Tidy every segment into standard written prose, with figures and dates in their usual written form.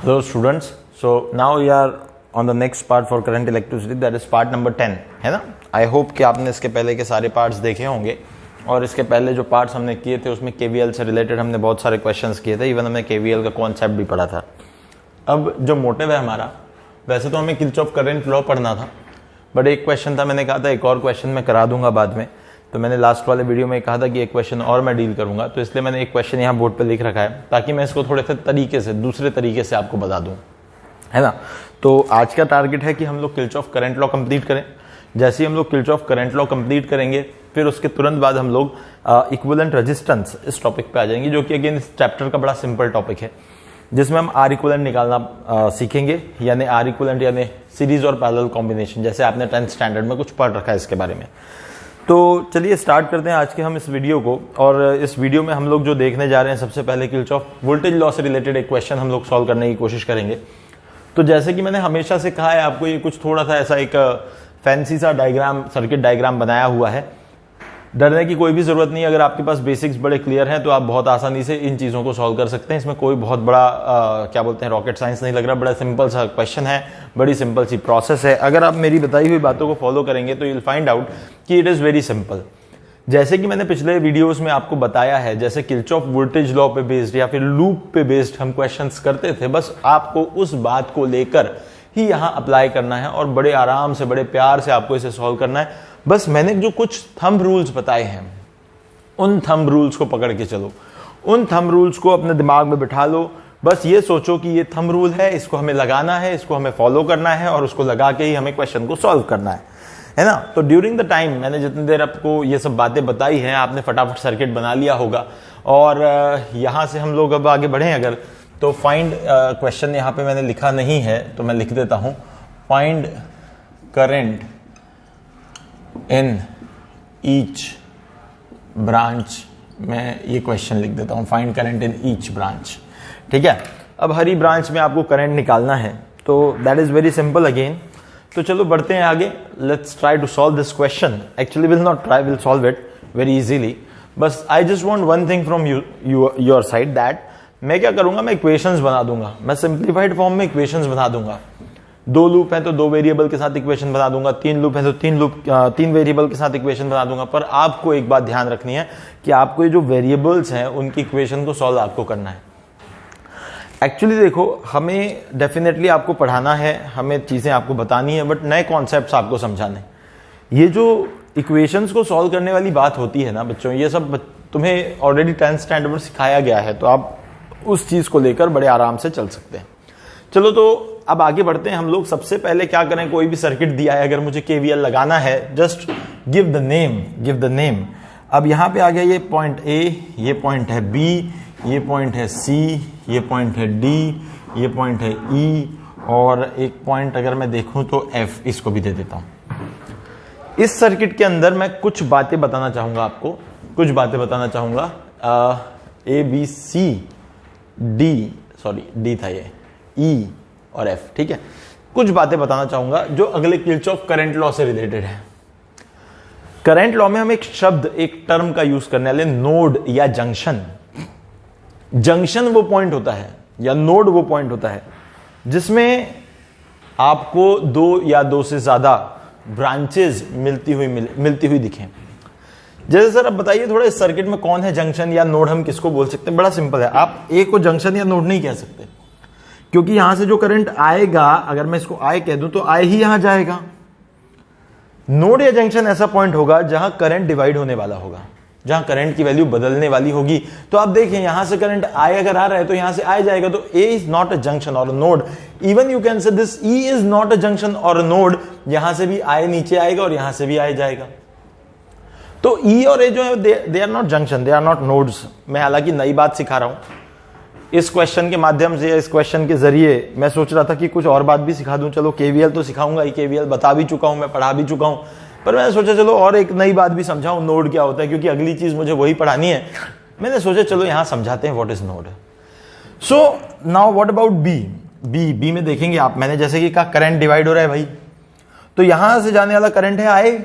Hello students, so now we are on the next part for current electricity, that is part number 10 है ना। I hope कि आपने इसके पहले के सारे पार्ट्स देखे होंगे और इसके पहले जो पार्ट्स हमने किए थे उसमें केवीएल से रिलेटेड हमने बहुत सारे क्वेश्चंस किए थे, इवन हमने केवीएल का कॉन्सेप्ट भी पढ़ा था। अब जो मोटिव है हमारा, वैसे तो हमें किरचॉफ करंट लॉ पढ़ना था, बट एक क्वेश्चन था, मैंने कहा था एक और क्वेश्चन मैं करा दूंगा बाद में, तो मैंने लास्ट वाले वीडियो में कहा था कि एक क्वेश्चन और मैं डील करूंगा, तो इसलिए मैंने एक क्वेश्चन यहाँ बोर्ड पे लिख रखा है ताकि मैं इसको थोड़े से तरीके से, दूसरे तरीके से आपको बता दूं, है ना। तो आज का टारगेट है कि हम लोग किरचॉफ करंट लॉ कंप्लीट करें। जैसे ही हम लोग किरचॉफ करंट लॉ कंप्लीट करेंगे, फिर उसके तुरंत बाद हम लोग इक्विवेलेंट रेजिस्टेंस इस टॉपिक पे आ जाएंगे, जो कि अगेन इस चैप्टर का बड़ा सिंपल टॉपिक है, जिसमें हम आर इक्विवेलेंट निकालना सीखेंगे, यानी आर इक्विवेलेंट यानी सीरीज और पैरेलल कॉम्बिनेशन, जैसे आपने 10th स्टैंडर्ड में कुछ पढ़ रखा है इसके बारे में। तो चलिए स्टार्ट करते हैं आज के हम इस वीडियो को। और इस वीडियो में हम लोग जो देखने जा रहे हैं, सबसे पहले किरचॉफ वोल्टेज लॉ से रिलेटेड एक क्वेश्चन हम लोग सॉल्व करने की कोशिश करेंगे। तो जैसे कि मैंने हमेशा से कहा है आपको, ये कुछ थोड़ा सा ऐसा एक फैंसी सा डायग्राम, सर्किट डायग्राम बनाया हुआ है। डरने की कोई भी जरूरत नहीं, अगर आपके पास बेसिक्स बड़े क्लियर हैं तो आप बहुत आसानी से इन चीजों को सॉल्व कर सकते हैं। इसमें कोई बहुत बड़ा क्या बोलते हैं रॉकेट साइंस नहीं लग रहा, बड़ा सिंपल सा क्वेश्चन है, बड़ी सिंपल सी प्रोसेस है। अगर आप मेरी बताई हुई बातों को फॉलो करेंगे तो यू विल फाइंड आउट कि इट इज वेरी सिंपल। जैसे कि मैंने पिछले वीडियोस में आपको बताया है, जैसे किरचॉफ वोल्टेज लॉ पे बेस्ड या फिर लूप पे बेस्ड हम क्वेश्चंस करते थे, बस आपको उस बात को लेकर ही यहां अप्लाई करना है और बड़े आराम से, बड़े प्यार से आपको इसे सॉल्व करना है। बस मैंने जो कुछ थंब रूल्स बताए हैं, उन थंब रूल्स को पकड़ के चलो, उन थंब रूल्स को अपने दिमाग में बिठा लो। बस ये सोचो कि ये थंब रूल है, इसको हमें लगाना है, इसको हमें फॉलो करना है और उसको लगा के ही हमें क्वेश्चन को सॉल्व करना है ना। तो ड्यूरिंग द टाइम मैंने जितनी देर आपको ये सब बातें बताई हैं, आपने फटाफट सर्किट बना लिया होगा। और यहां से हम लोग अब आगे बढ़े अगर, तो फाइंड क्वेश्चन यहां पे मैंने लिखा नहीं है तो मैं लिख देता हूं, find current in each branch. मैं ये क्वेश्चन लिख देता हूं, find current in each branch. ठीक है, अब हरी ब्रांच में आपको करंट निकालना है, तो that is very simple again. तो चलो बढ़ते हैं आगे, let's try to solve this question. Actually will not try, will solve it very easily. बस I just want one thing from your side, that मैं क्या करूंगा, मैं इक्वेशंस बना दूंगा, मैं सिंप्लीफाइड फॉर्म में इक्वेशंस बना दूंगा। 2 लूप है तो 2 वेरिएबल के साथ इक्वेशन बना दूंगा, 3 लूप है तो 3 वेरिएबल के साथ इक्वेशन बना दूंगा। पर आपको एक बात ध्यान रखनी है कि आपको ये जो वेरिएबल्स हैं उनकी इक्वेशन को सॉल्व आपको करना है। एक्चुअली देखो, हमें डेफिनेटली आपको पढ़ाना है, हमें चीजें आपको बतानी है, बट नए कॉन्सेप्ट्स आपको समझाने। ये जो इक्वेशंस को सॉल्व करने वाली बात होती है ना बच्चों, ये सब तुम्हें ऑलरेडी 10th स्टैंडर्ड में सिखाया गया है, तो आप उस चीज को लेकर बड़े आराम से चल सकते हैं। चलो तो अब आगे बढ़ते हैं हम लोग। सबसे पहले क्या करें, कोई भी सर्किट दिया है, अगर मुझे केवीएल लगाना है, जस्ट गिव द नेम। अब यहां पे आ गया ये पॉइंट ए, ये पॉइंट है बी, ये पॉइंट है सी, ये पॉइंट है डी, ये पॉइंट है ई, और एक पॉइंट अगर मैं देखूं तो एफ, इसको भी दे देता हूं। इस सर्किट के अंदर मैं कुछ बातें बताना चाहूंगा आपको, कुछ बातें बताना चाहूंगा। A B C D, sorry D था ये, ई और एफ। ठीक है, कुछ बातें बताना चाहूंगा जो अगले किरचॉफ करंट लॉ से रिलेटेड है। करंट लॉ में हम एक शब्द, एक टर्म का यूज करने वाले, नोड या जंक्शन। जंक्शन वो पॉइंट होता है या नोड वो पॉइंट होता है जिसमें आपको 2 या 2 से ज्यादा ब्रांचेस मिलती हुई दिखें। जैसे सर अब बताइए थोड़ा, इस सर्किट में कौन है जंक्शन या नोड, हम किसको बोल सकते हैं? बड़ा सिंपल है, आप ए को जंक्शन या नोड नहीं कह सकते, क्योंकि यहां से जो करंट आएगा, अगर मैं इसको आई कह दूं तो आई ही यहां जाएगा। नोड या जंक्शन ऐसा पॉइंट होगा जहां करंट डिवाइड होने वाला होगा, जहां करंट की वैल्यू बदलने वाली होगी। तो आप देखिए, यहां से करंट आई अगर आ रहा है तो यहां से आई जाएगा, तो ए इज नॉट अ जंक्शन और node. Even you can say this E is not a junction और नोड, यहां से भी आई नीचे आएगा और यहां से भी आई जाएगा। तो ई और ए जो है they are not junction, they are not nodes. मैं हालांकि नई बात सिखा रहा हूं इस क्वेश्चन के माध्यम से, इस क्वेश्चन के जरिए मैं सोच रहा था कि कुछ और बात भी सिखा दूं। चलो केवीएल तो सिखाऊंगा ही, केवीएल बता भी चुका हूं, मैं पढ़ा भी चुका हूं, पर मैंने सोचा चलो और एक नई बात भी समझाऊं, नोड क्या होता है, क्योंकि अगली चीज मुझे वही पढ़ानी है। मैंने सोचा चलो यहां समझाते हैं what is node. So now what about B में देखेंगे आप, मैंने जैसे कि कहा करंट डिवाइड हो रहा है भाई, तो यहां से जाने वाला करंट है आए,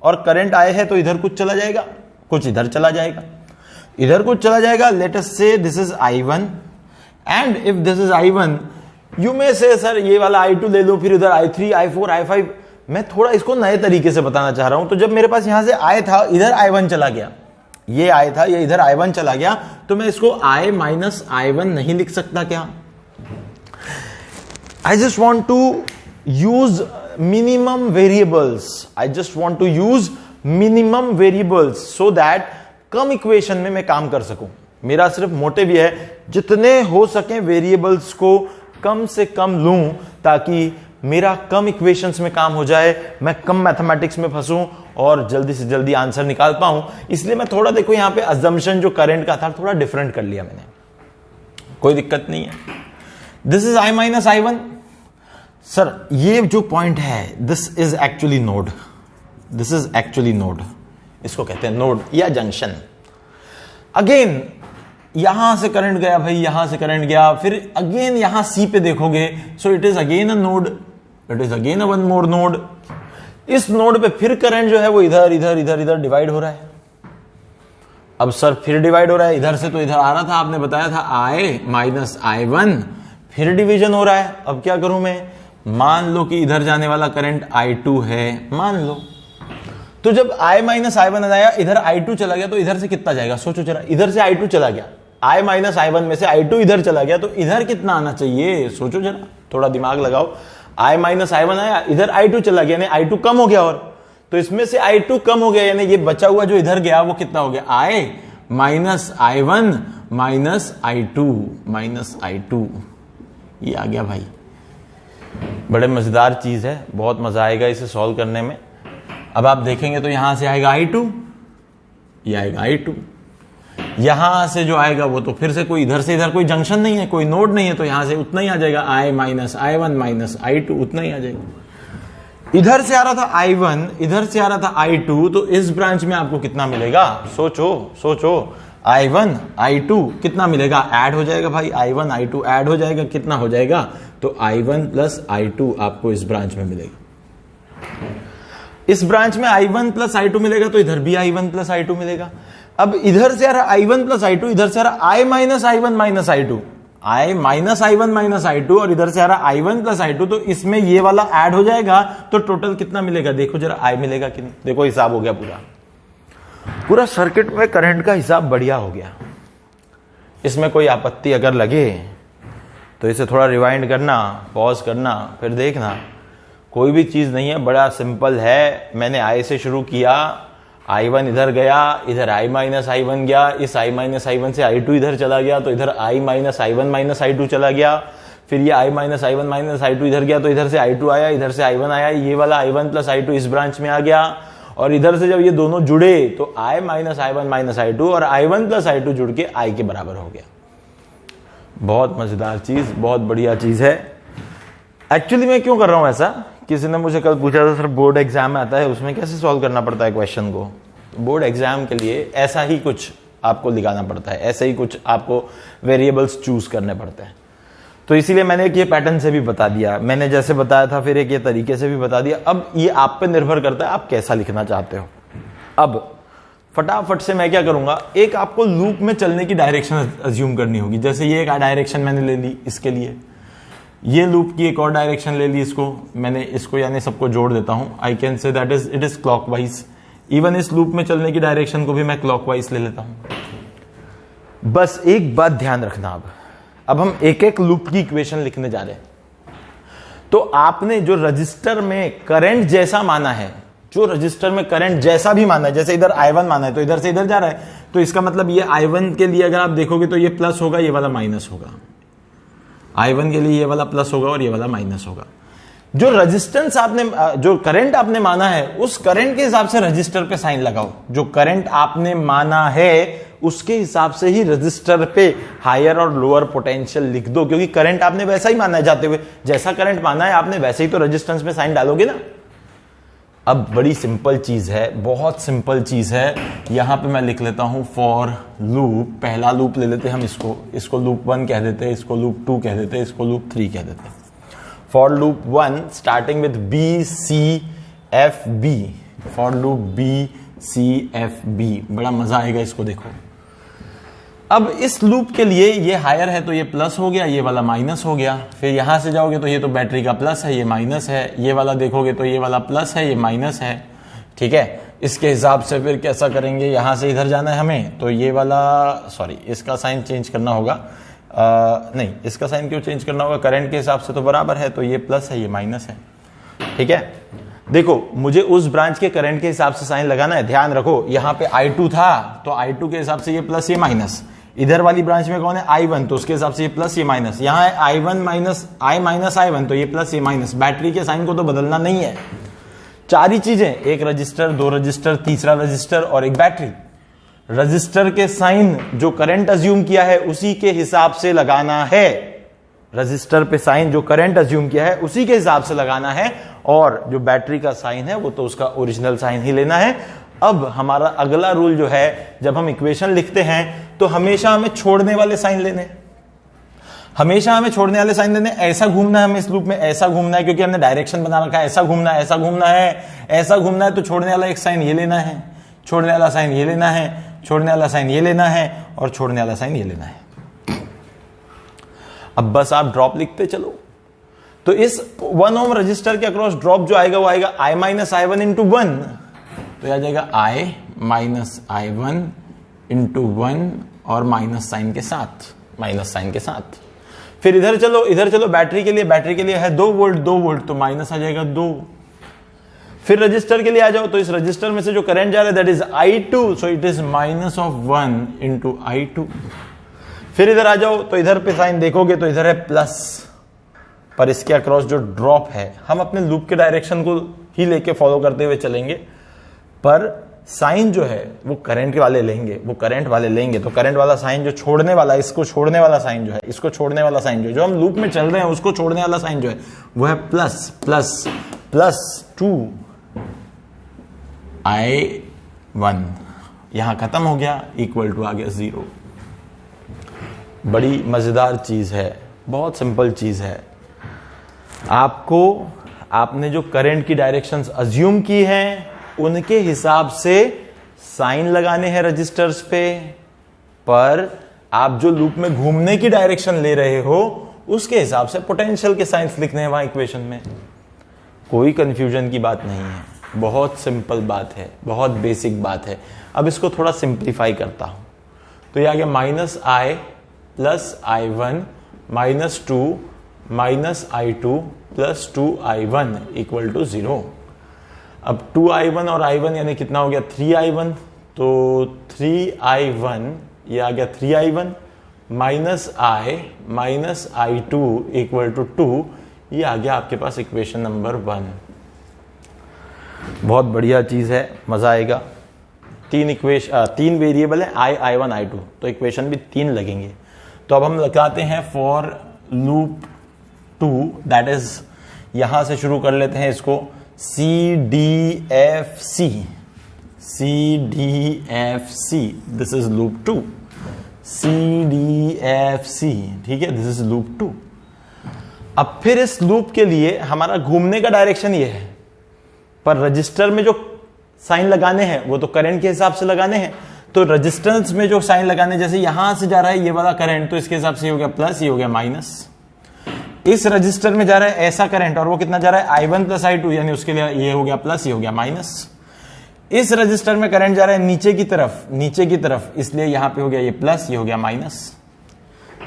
और करंट आए है तो इधर कुछ चला जाएगा, कुछ इधर चला जाएगा, इधर कुछ चला जाएगा। लेट अस से this is I1 and if this is I1 you में से सर ये वाला I2 ले लो, फिर इधर I3, I4, I5। मैं थोड़ा इसको नए तरीके से बताना चाह रहा हूं। तो जब मेरे पास यहां से I था, इधर I1 चला गया, ये I था, ये इधर I1 चला गया, तो मैं इसको I माइनस I1 नहीं लिख सकता क्या? I just want to use minimum variables, I just want to use minimum variables so that कम इक्वेशन में मैं काम कर सकूं। मेरा सिर्फ मोटिव यह है जितने हो सके वेरिएबल्स को कम से कम लूं, ताकि मेरा कम इक्वेशंस में काम हो जाए, मैं कम मैथमेटिक्स में फंसूं और जल्दी से जल्दी आंसर निकाल पाऊं। इसलिए मैं थोड़ा, देखो यहां पे अजम्पशन जो करंट का था थोड़ा डिफरेंट कर लिया मैंने, कोई दिक्कत नहीं है। This is I minus I1। Sir ये जो पॉइंट है, this is actually node, this is actually node, इसको कहते हैं नोड या जंक्शन। अगेन यहां से करंट गया भाई, यहां से करंट गया, फिर अगेन यहां सी पे देखोगे, so it is again a node, it is again a one more node. इस नोड पे फिर करंट जो है वो इधर इधर इधर इधर डिवाइड हो रहा है। अब सर फिर डिवाइड हो रहा है, इधर से तो इधर आ रहा था, आपने बताया था I माइनस I1, फिर डिवीजन हो रहा है। अब क्या करूं मैं? मान लो कि इधर जाने वाला करंट I2 है, मान लो, तो जब I माइनस I1 आया, इधर I2 चला गया, तो इधर से कितना जाएगा? सोचो जरा, इधर से I2 चला गया, I माइनस I1 में से I2 इधर चला गया, तो इधर कितना आना चाहिए? सोचो जरा, थोड़ा दिमाग लगाओ। I माइनस I1 आया, इधर I2 चला गया, यानी I2 कम हो गया, और तो इसमें से I2 कम हो गया, यानी ये बचा हुआ जो इधर गया वो कितना हो गया? I minus I1 minus I2 minus I2, ये आ गया भाई। बड़े मजेदार चीज है, बहुत मजा आएगा इसे सॉल्व करने में। अब आप देखेंगे तो यहां से आएगा I2, ये आएगा I2, यहां से जो आएगा वो तो फिर से कोई इधर से इधर कोई जंक्शन नहीं है, कोई नोड नहीं है, तो यहां से उतना ही आ जाएगा, I minus I1 minus I2, उतना ही आ जाएगा। इधर से आ रहा था I1, इधर से आ रहा था I2, तो इस ब्रांच में आपको कितना मिलेगा? सोचो सोचो, I1 I2 कितना मिलेगा? ऐड हो जाएगा भाई, I1 I2 ऐड हो जाएगा, कितना हो जाएगा? तो I1 प्लस I2 आपको इस ब्रांच में मिलेगा। इस ब्रांच में I1 प्लस I2 मिलेगा, तो इधर भी I1 प्लस I2 मिलेगा। अब इधर से आ रहा I1 प्लस I2, इधर से आ रहा I minus I1 minus I2, I minus I1 minus I2, और इधर से आ रहा I1 प्लस I2, तो इसमें ये वाला ऐड हो जाएगा, तो टोटल कितना मिलेगा? देखो जरा, I मिलेगा कि नहीं? देखो हिसाब हो गया पूरा, पूरा सर्किट में करंट का हिसाब बढ़िया हो गया। इसमें कोई आपत्ति अगर लगे तो इसे थोड़ा रिवाइंड करना, पॉज करना, फिर देखना। कोई भी चीज नहीं है, बड़ा सिंपल है। मैंने I से शुरू किया, I1 इधर गया, इधर I माइनस I1 गया, इस I माइनस I1 से I2 इधर चला गया, तो इधर I minus I1 minus I2 चला गया, फिर ये I minus I1 minus I2 इधर गया, तो इधर से I2 आया, इधर से I1 आया, ये वाला I1 प्लस I2 इस ब्रांच में आ गया, और इधर से जब ये दोनों जुड़े तो I minus I1 minus I2 और I1 प्लस I2 जुड़ के I के बराबर हो गया। बहुत मजेदार चीज, बहुत बढ़िया चीज है। एक्चुअली मैं क्यों कर रहा हूं ऐसा? किसी ने मुझे कल पूछा था, सर बोर्ड एग्जाम में आता है, उसमें कैसे सॉल्व करना पड़ता है क्वेश्चन को? बोर्ड एग्जाम के लिए ऐसा ही कुछ आपको दिखाना पड़ता है, ऐसे ही कुछ आपको वेरिएबल्स चूज करने पड़ते हैं। तो इसीलिए मैंने एक ये पैटर्न से भी बता दिया, मैंने जैसे बताया था, फिर एक ये तरीके से भी बता दिया। अब ये आप पे निर्भर करता है आप कैसा लिखना चाहते हो। अब फटाफट से मैं क्या करूंगा, एक आपको लूप में चलने की डायरेक्शन अज्यूम करनी होगी। जैसे ये एक डायरेक्शन मैंने ले ली, इसके लिए ये लूप की एक और डायरेक्शन ले ली, इसको मैंने इसको यानी सबको जोड़ देता हूं। I can say that is it is clockwise. Even इस लूप में चलने की डायरेक्शन को भी मैं क्लॉकवाइज ले लेता हूं। बस एक बात ध्यान रखना, अब हम एक एक लूप की इक्वेशन लिखने जा रहे हैं। तो आपने जो रजिस्टर में करंट जैसा माना है, जो रजिस्टर में करंट जैसा भी माना है, जैसे इधर I1 माना है तो इधर से इधर जा रहा है, तो इसका मतलब ये I1 के लिए अगर आप देखोगे तो ये प्लस होगा, ये वाला माइनस होगा। I1 के लिए ये वाला प्लस होगा और ये वाला माइनस होगा। जो रेजिस्टेंस आपने, जो करंट आपने माना है, उस करंट के हिसाब से रजिस्टर पे साइन लगाओ। जो करंट आपने माना है उसके हिसाब से ही रजिस्टर पे हायर और लोअर पोटेंशियल लिख दो, क्योंकि करंट आपने वैसा ही माना है जाते हुए, जैसा करंट माना है आपने वैसे ही तो रेजिस्टेंस में साइन डालोगे ना। अब बड़ी सिंपल चीज है, बहुत सिंपल चीज है। यहां पे मैं लिख लेता हूं फॉर लूप, पहला लूप ले लेते हैं हम, इसको लूप 1 कह देते हैं, इसको लूप 2 कह देते हैं, इसको लूप 3 कह देते हैं। For loop 1 starting with B C F B, for loop B C F B, बड़ा मजा आएगा इसको देखो। अब इस लूप के लिए ये हायर है तो ये प्लस हो गया, ये वाला माइनस हो गया। फिर यहां से जाओगे तो ये तो बैटरी का प्लस है, ये माइनस है। ये वाला देखोगे तो ये वाला प्लस है, ये माइनस है। ठीक है, इसके हिसाब से फिर कैसा करेंगे, यहां से इधर जाना है हमें, तो ये वाला सॉरी इसका साइन चेंज करना होगा। नहीं, इसका साइन क्यों चेंज करना होगा, करंट के हिसाब से तो बराबर है, तो ये प्लस है, ये माइनस है। ठीक है, देखो मुझे उस ब्रांच के करंट के हिसाब से साइन लगाना है। ध्यान रखो, यहाँ पे I2 था तो I2 के हिसाब से ये प्लस, ये माइनस। इधर वाली ब्रांच में कौन है, I1, तो उसके हिसाब से ये प्लस, ये माइनस। यहाँ है I1 माइनस I1, तो ये प्लस, ये माइनस। बैटरी के साइन को तो बदलना नहीं है। चार ही चीजें, एक रजिस्टर, दो रजिस्टर, तीसरा रजिस्टर और एक बैटरी। रजिस्टर के साइन जो करंट अज्यूम किया है उसी के हिसाब से लगाना है। रजिस्टर पे साइन जो करंट अज्यूम किया है उसी के हिसाब से लगाना है, और जो बैटरी का साइन है वो तो उसका ओरिजिनल साइन ही लेना है। अब हमारा अगला रूल जो है, जब हम इक्वेशन लिखते हैं तो हमेशा हमें छोड़ने वाले साइन लेने, हमेशा हमें छोड़ने वाले साइन लेने। ऐसा घूमना है हमें इस लूप में, ऐसा घूमना है क्योंकि हमने डायरेक्शन बना रखा है, ऐसा घूमना है, ऐसा घूमना है, ऐसा घूमना है, तो छोड़ने वाला एक साइन ये लेना है, छोड़ने वाला साइन ये लेना है, छोड़ने वाला साइन ये लेना है, और छोड़ने वाला साइन ये लेना है। अब बस आप ड्रॉप लिखते चलो। तो इस 1 ओम रजिस्टर के अक्रॉस ड्रॉप जो आएगा वो आएगा I माइनस I1 इंटू 1, तो आ जाएगा I माइनस I1 इंटू 1 और माइनस साइन के साथ, माइनस साइन के साथ। फिर इधर चलो, इधर चलो, बैटरी के लिए है 2 वोल्ट, 2 वोल्ट, तो माइनस आ जाएगा 2। फिर रजिस्टर के लिए आ जाओ, तो इस रजिस्टर में से जो करंट जा रहा है that is I2, so it is minus of 1 into I2। फिर इधर आ जाओ, तो इधर पे साइन देखोगे तो इधर है प्लस, पर इसके अक्रॉस जो ड्रॉप है, हम अपने लूप के डायरेक्शन को ही लेके फॉलो करते हुए चलेंगे, पर साइन जो है वो करंट वाले लेंगे, वो करंट वाले लेंगे। तो करंट वाला साइन जो छोड़ने वाला, इसको छोड़ने वाला साइन जो है, इसको छोड़ने वाला साइन जो हम लूप में चल रहे हैं उसको छोड़ने वाला साइन जो है वो है प्लस प्लस प्लस 2 I1। यहां खत्म हो गया, इक्वल टू आ गया 0। बड़ी मजेदार चीज है, बहुत सिंपल चीज है। आपने जो करंट की डायरेक्शंस अज्यूम की हैं उनके हिसाब से साइन लगाने हैं रजिस्टर्स पे, पर आप जो लूप में घूमने की डायरेक्शन ले रहे हो उसके हिसाब से पोटेंशियल के साइंस लिखने हैं वहां इक्वेशन में। कोई कंफ्यूजन की बात नहीं है, बहुत सिंपल बात है, बहुत बेसिक बात है। अब इसको थोड़ा सिंप्लीफाई करता हूं, तो ये आ गया minus I plus I1 minus 2 minus I2 plus 2I1 equal to 0। अब 2I1 और I1 यानी कितना हो गया 3I1, तो 3I1 ये आ गया 3I1 minus I minus I2 equal to 2, ये आ गया आपके पास इक्वेशन नंबर 1। बहुत बढ़िया चीज है, मजा आएगा। तीन वेरिएबल है I, I1, I2, तो इक्वेशन भी 3 लगेंगे। तो अब हम लगाते हैं फॉर लूप 2, दैट इज यहां से शुरू कर लेते हैं इसको CDFC, CDFC, this is loop 2, CDFC, ठीक है, दिस इज लूप 2। अब फिर इस लूप के लिए हमारा घूमने का डायरेक्शन ये है, पर रजिस्टर में जो साइन लगाने हैं वो तो करंट के हिसाब से लगाने हैं। तो रजिस्टेंस में जो साइन लगाने, जैसे यहां से जा रहा है ये वाला करंट, तो इसके हिसाब से ये हो गया प्लस, ये हो गया माइनस। इस रजिस्टर में जा रहा है ऐसा करंट, और वो कितना जा रहा है I1 प्लस I2, यानी उसके लिए ये हो गया प्लस, ये हो गया माइनस। इस रजिस्टर में करंट जा रहा है नीचे की तरफ, इसलिए यहां पे हो गया ये प्लस, ये हो गया माइनस।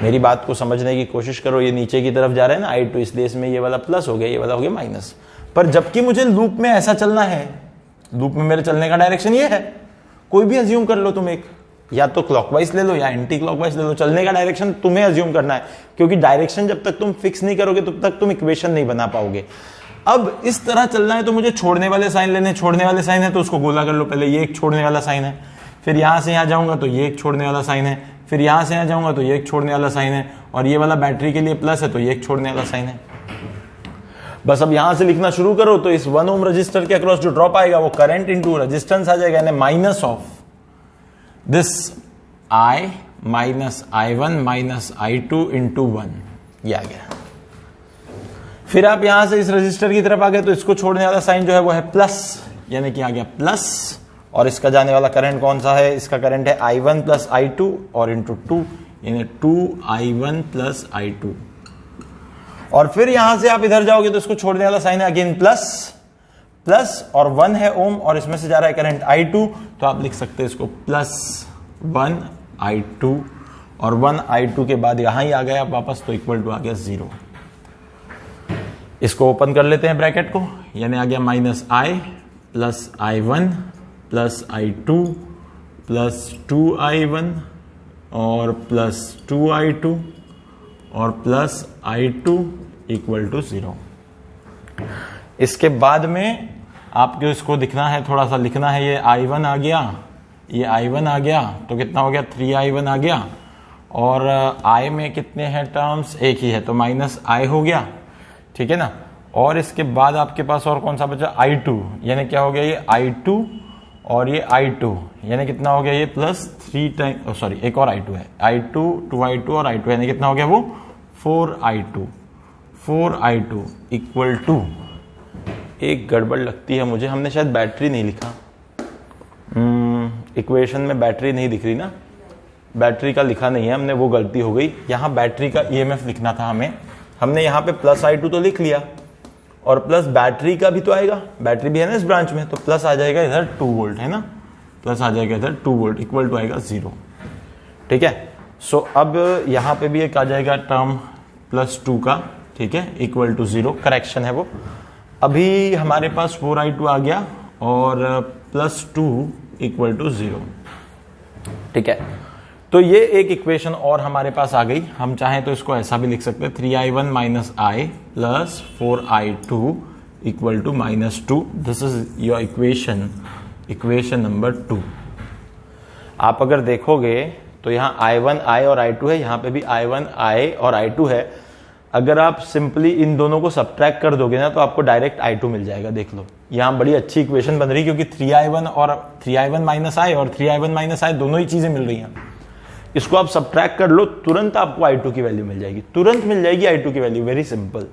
मेरी बात को समझने की कोशिश करो, ये नीचे की तरफ जा रहा है ना I2, इसलिए इसमें ये वाला प्लस हो गया, ये वाला हो गया माइनस। पर जबकि मुझे लूप में ऐसा चलना है, लूप में मेरे चलने का डायरेक्शन ये है, कोई भी अज्यूम कर लो तुम, एक या तो क्लॉकवाइज ले लो या एंटी क्लॉकवाइज ले लो, चलने का डायरेक्शन तुम्हें अज्यूम करना है, क्योंकि डायरेक्शन जब तक तुम फिक्स नहीं करोगे तब तक तुम इक्वेशन नहीं बना पाओगे। अब इस तरह चलना है तो मुझे छोड़ने वाले साइन लेने, छोड़ने वाले साइन है तो उसको गोला कर लो। पहले ये एक छोड़ने वाला साइन है, फिर यहां से यहां जाऊंगा तो ये एक छोड़ने वाला साइन है, फिर यहां से यहां जाऊंगा तो ये एक छोड़ने वाला साइन है, और ये वाला बैटरी के लिए प्लस है तो ये एक छोड़ने वाला साइन है। बस अब यहां से लिखना शुरू करो, तो इस 1 ओम रजिस्टर के अक्रॉस जो ड्रॉप आएगा वो करंट इंटू रेजिस्टेंस आ जाएगा, यानी minus of this I minus I1 minus I2 into 1, ये आ गया। फिर आप यहां से इस रजिस्टर की तरफ आ गए तो इसको छोड़ने वाला साइन जो है वो है प्लस, यानी कि आ गया प्लस और इसका जाने वाला करंट कौन सा है, इसका करंट है I1 प्लस I2 और इंटू 2 यानी 2I1 प्लस I2। और फिर यहां से आप इधर जाओगे तो इसको छोड़ने वाला साइन है अगेन प्लस और 1 है ओम और इसमें से जा रहा है करंट I2, तो आप लिख सकते हैं इसको प्लस 1I2 और 1I2 के बाद यहां ही आ गया आप वापस, तो इक्वल टू आ गया 0। इसको ओपन कर लेते हैं ब्रैकेट को, यानी आ गया minus I plus I1 plus I2 plus 2I1 और प्लस 2I2 और प्लस I2 इक्वल टू 0। इसके बाद में आपको इसको दिखना है, थोड़ा सा लिखना है, ये I1 आ गया, ये I1 आ गया, तो कितना हो गया 3I1 आ गया और I में कितने हैं टर्म्स, एक ही है तो माइनस I हो गया, ठीक है ना। और इसके बाद आपके पास और कौन सा बचा I2, यानी क्या हो गया ये I2 और ये I2 यानी कितना हो गया ये प्लस 3 टाइम सॉरी एक और I2 है, I2 2I2 और I2 यानी कितना हो गया वो 4I2 इक्वल टू, एक गड़बड़ लगती है मुझे, हमने शायद बैटरी नहीं लिखा, इक्वेशन में बैटरी नहीं दिख रही ना, बैटरी का लिखा नहीं है हमने, वो गलती हो गई। यहाँ बैटरी का EMF लिखना था हमने यहाँ पे प्लस I2 तो लिख लिया और प्लस बैटरी का भी तो आएगा, बैटरी भी है ना इस ब्रांच में, तो प्लस आ जाएगा इधर 2 वोल्ट है ना, प्लस आ जाएगा इधर 2 वोल्ट इक्वल टू आएगा 0, ठीक है। सो अब यहाँ पे भी एक आ जाएगा टर्म प्लस 2 का, ठीक है, इक्वल टू 0, करेक्शन है वो। अभी हमारे पास 4I2 आ गया और प्लस 2 इक्वल टू 0, ठीक है। तो ये एक इक्वेशन और हमारे पास आ गई, हम चाहें तो इसको ऐसा भी लिख सकते हैं 3I1 minus I plus 4I2 equal to minus 2, this is your equation number 2। आप अगर देखोगे तो यहाँ I1 I और I2 है, यहाँ पे भी I1 I और I2 है। अगर आप सिंपली इन दोनों को सब्ट्रैक्ट कर दोगे ना तो आपको डायरेक्ट I2 मिल जाएगा, देख लो यहाँ बड़ी अच्छी इक्वेशन बन रही है क्योंकि 3I1 और 3I1 माइनस I और 3I1 माइनस I दोनों ही चीजें मिल रही हैं। इसको आप सब्ट्रैक्ट कर लो, तुरंत आपको I2 की वैल्यू मिल जाएगी, तुरंत मिल जाएगी I2 की वैल्यू, वेरी सिंपल।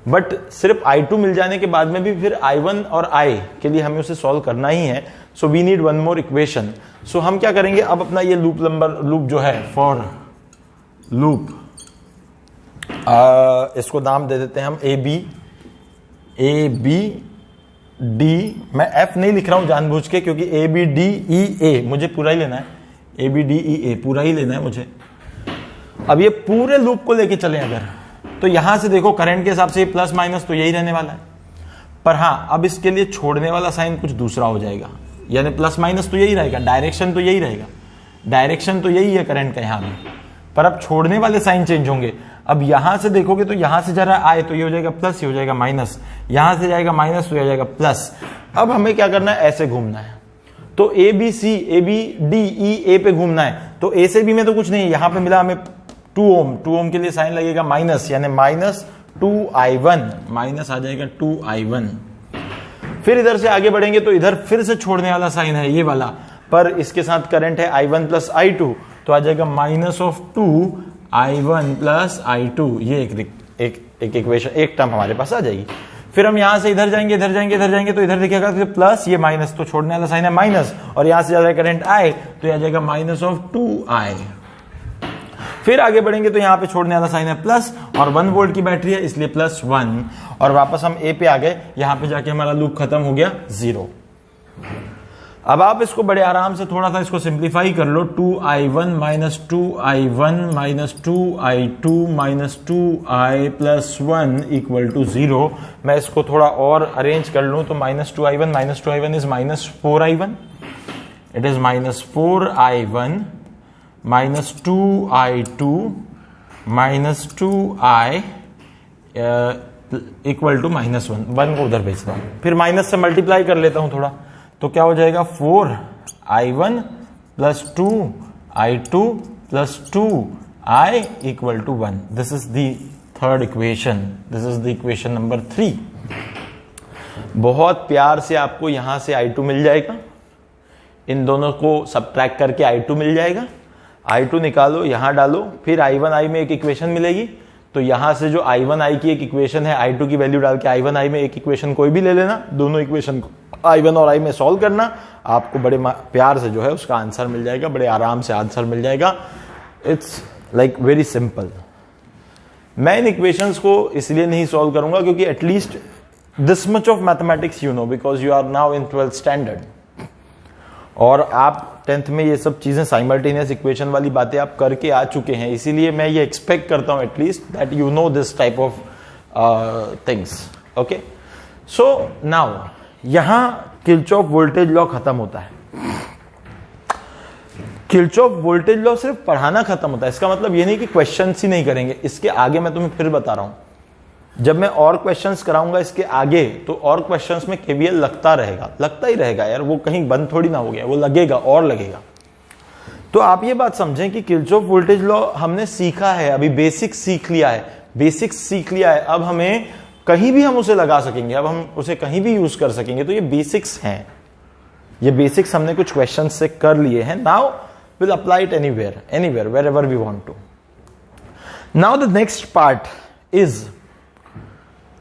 बट सिर्फ I2 मिल जाने के बाद में भी फिर I1 और I के लिए हमें उसे सॉल्व करना ही है, so we need one more equation. So हम क्या करेंगे, अब अपना ये लूप जो है फॉर लूप, इसको नाम दे देते हैं हम ए बी डी, मैं F नहीं लिख रहा हूं जानबूझ के क्योंकि ABDEA मुझे पूरा ही लेना है, ABDEA पूरा ही लेना है मुझे। अब ये पूरे लूप को लेके चले अगर, तो यहां से देखो करंट के हिसाब से प्लस माइनस तो यही रहने वाला है, पर हाँ अब इसके लिए छोड़ने वाला साइन कुछ दूसरा हो जाएगा, यानी प्लस माइनस तो यही रहेगा, डायरेक्शन तो यही रहेगा, डायरेक्शन तो यही है करंट का यहाँ में, पर अब छोड़ने वाले साइन चेंज होंगे। अब यहां से देखोगे तो यहां से जा रहा है I तो ये हो जाएगा प्लस, ये हो जाएगा माइनस, यहां से जाएगा माइनस तो ये हो जाएगा प्लस। अब हमें क्या करना है, ऐसे घूमना है, तो ABDE पे घूमना है, तो A से B में तो कुछ नहीं है, यहां पे मिला हमें 2 ओम के लिए साइन लगेगा माइनस, यानी माइनस 2I1, माइनस आ जाएगा 2I1। फिर इधर से आगे बढ़ेंगे तो इधर फिर से छोड़ने वाला साइन है ये वाला, पर इसके साथ करंट है I1 प्लस I2, तो आ जाएगा minus of 2I1 plus I2, ये एक इक्वेशन, एक टर्म हमारे पास आ जाएगी। फिर हम यहां से इधर जाएंगे तो इधर देखिएगा तो प्लस, ये माइनस तो छोड़ने वाला साइन है माइनस, और यहां से जा रहा है करंट I तो आ जाएगा माइनस ऑफ 2I। फिर आगे बढ़ेंगे तो यहां पे छोड़ने वाला साइन है प्लस, और 1 वोल्ट की बैटरी है इसलिए प्लस 1, और वापस हम A पे आ गए, यहां पे जाके हमारा लूप खत्म हो गया 0। अब आप इसको बड़े आराम से थोड़ा सा इसको सिंप्लीफाई कर लो, 2I1 minus 2I1 minus 2I2 minus 2I plus 1 equal to 0। मैं इसको थोड़ा और अरेंज कर लूं तो minus 2I1 is minus 4I1, it is minus 4I1 minus 2I2 minus 2I equal to minus 1 को उधर भेजता हूं, फिर माइनस से मल्टीप्लाई कर लेता हूं थोड़ा, तो क्या हो जाएगा 4I1 plus 2I2 plus 2I equal टू 1। This is the third equation, this is the equation number 3। बहुत प्यार से आपको यहां से I2 मिल जाएगा, इन दोनों को सब्ट्रैक्ट करके I2 मिल जाएगा, I2 निकालो यहां डालो, फिर I1 I में एक इक्वेशन मिलेगी, तो यहां से जो I1 I की एक इक्वेशन है I2 की वैल्यू डाल के I1 I में एक इक्वेशन कोई भी ले लेना, दोनों इक्वेशन को I1 और I में सॉल्व करना, आपको बड़े प्यार से जो है उसका आंसर मिल जाएगा, बड़े आराम से आंसर मिल जाएगा। It's like very simple. मैं इन इक्वेशंस को इसलिए नहीं सॉल्व करूंगा क्योंकि at least this much of mathematics you know, because you are now in 12th standard, और आप 10th में ये सब चीजें साइमल्टेनियस इक्वेशन वाली बातें आप करके आ चुके हैं, इसीलिए मैं ये एक्सपेक्ट करता हूं at least that you know this type of things. Okay, so now यहां किरचॉफ वोल्टेज लॉ खत्म होता है। किरचॉफ वोल्टेज लॉ सिर्फ पढ़ाना खत्म होता है, इसका मतलब ये नहीं कि क्वेश्चंस ही नहीं करेंगे, इसके आगे मैं तुम्हें फिर बता रहा हूं, जब मैं और क्वेश्चंस कराऊंगा इसके आगे तो और क्वेश्चंस में केवीएल लगता रहेगा, लगता ही रहेगा यार, वो कहीं बंद थोड़ी ना हो गया, वो लगेगा और लगेगा। तो आप ये बात समझें कि किरचॉफ वोल्टेज लॉ हमने सीखा है, अभी बेसिक सीख लिया है, बेसिक्स सीख लिया है, अब हमें कहीं भी हम उसे लगा सकेंगे, अब हम उसे कहीं भी यूज कर सकेंगे। तो ये बेसिक्स हैं, ये बेसिक्स हमने कुछ क्वेश्चन से कर लिए हैं। Now we'll apply it anywhere, wherever we want to. Now the next part is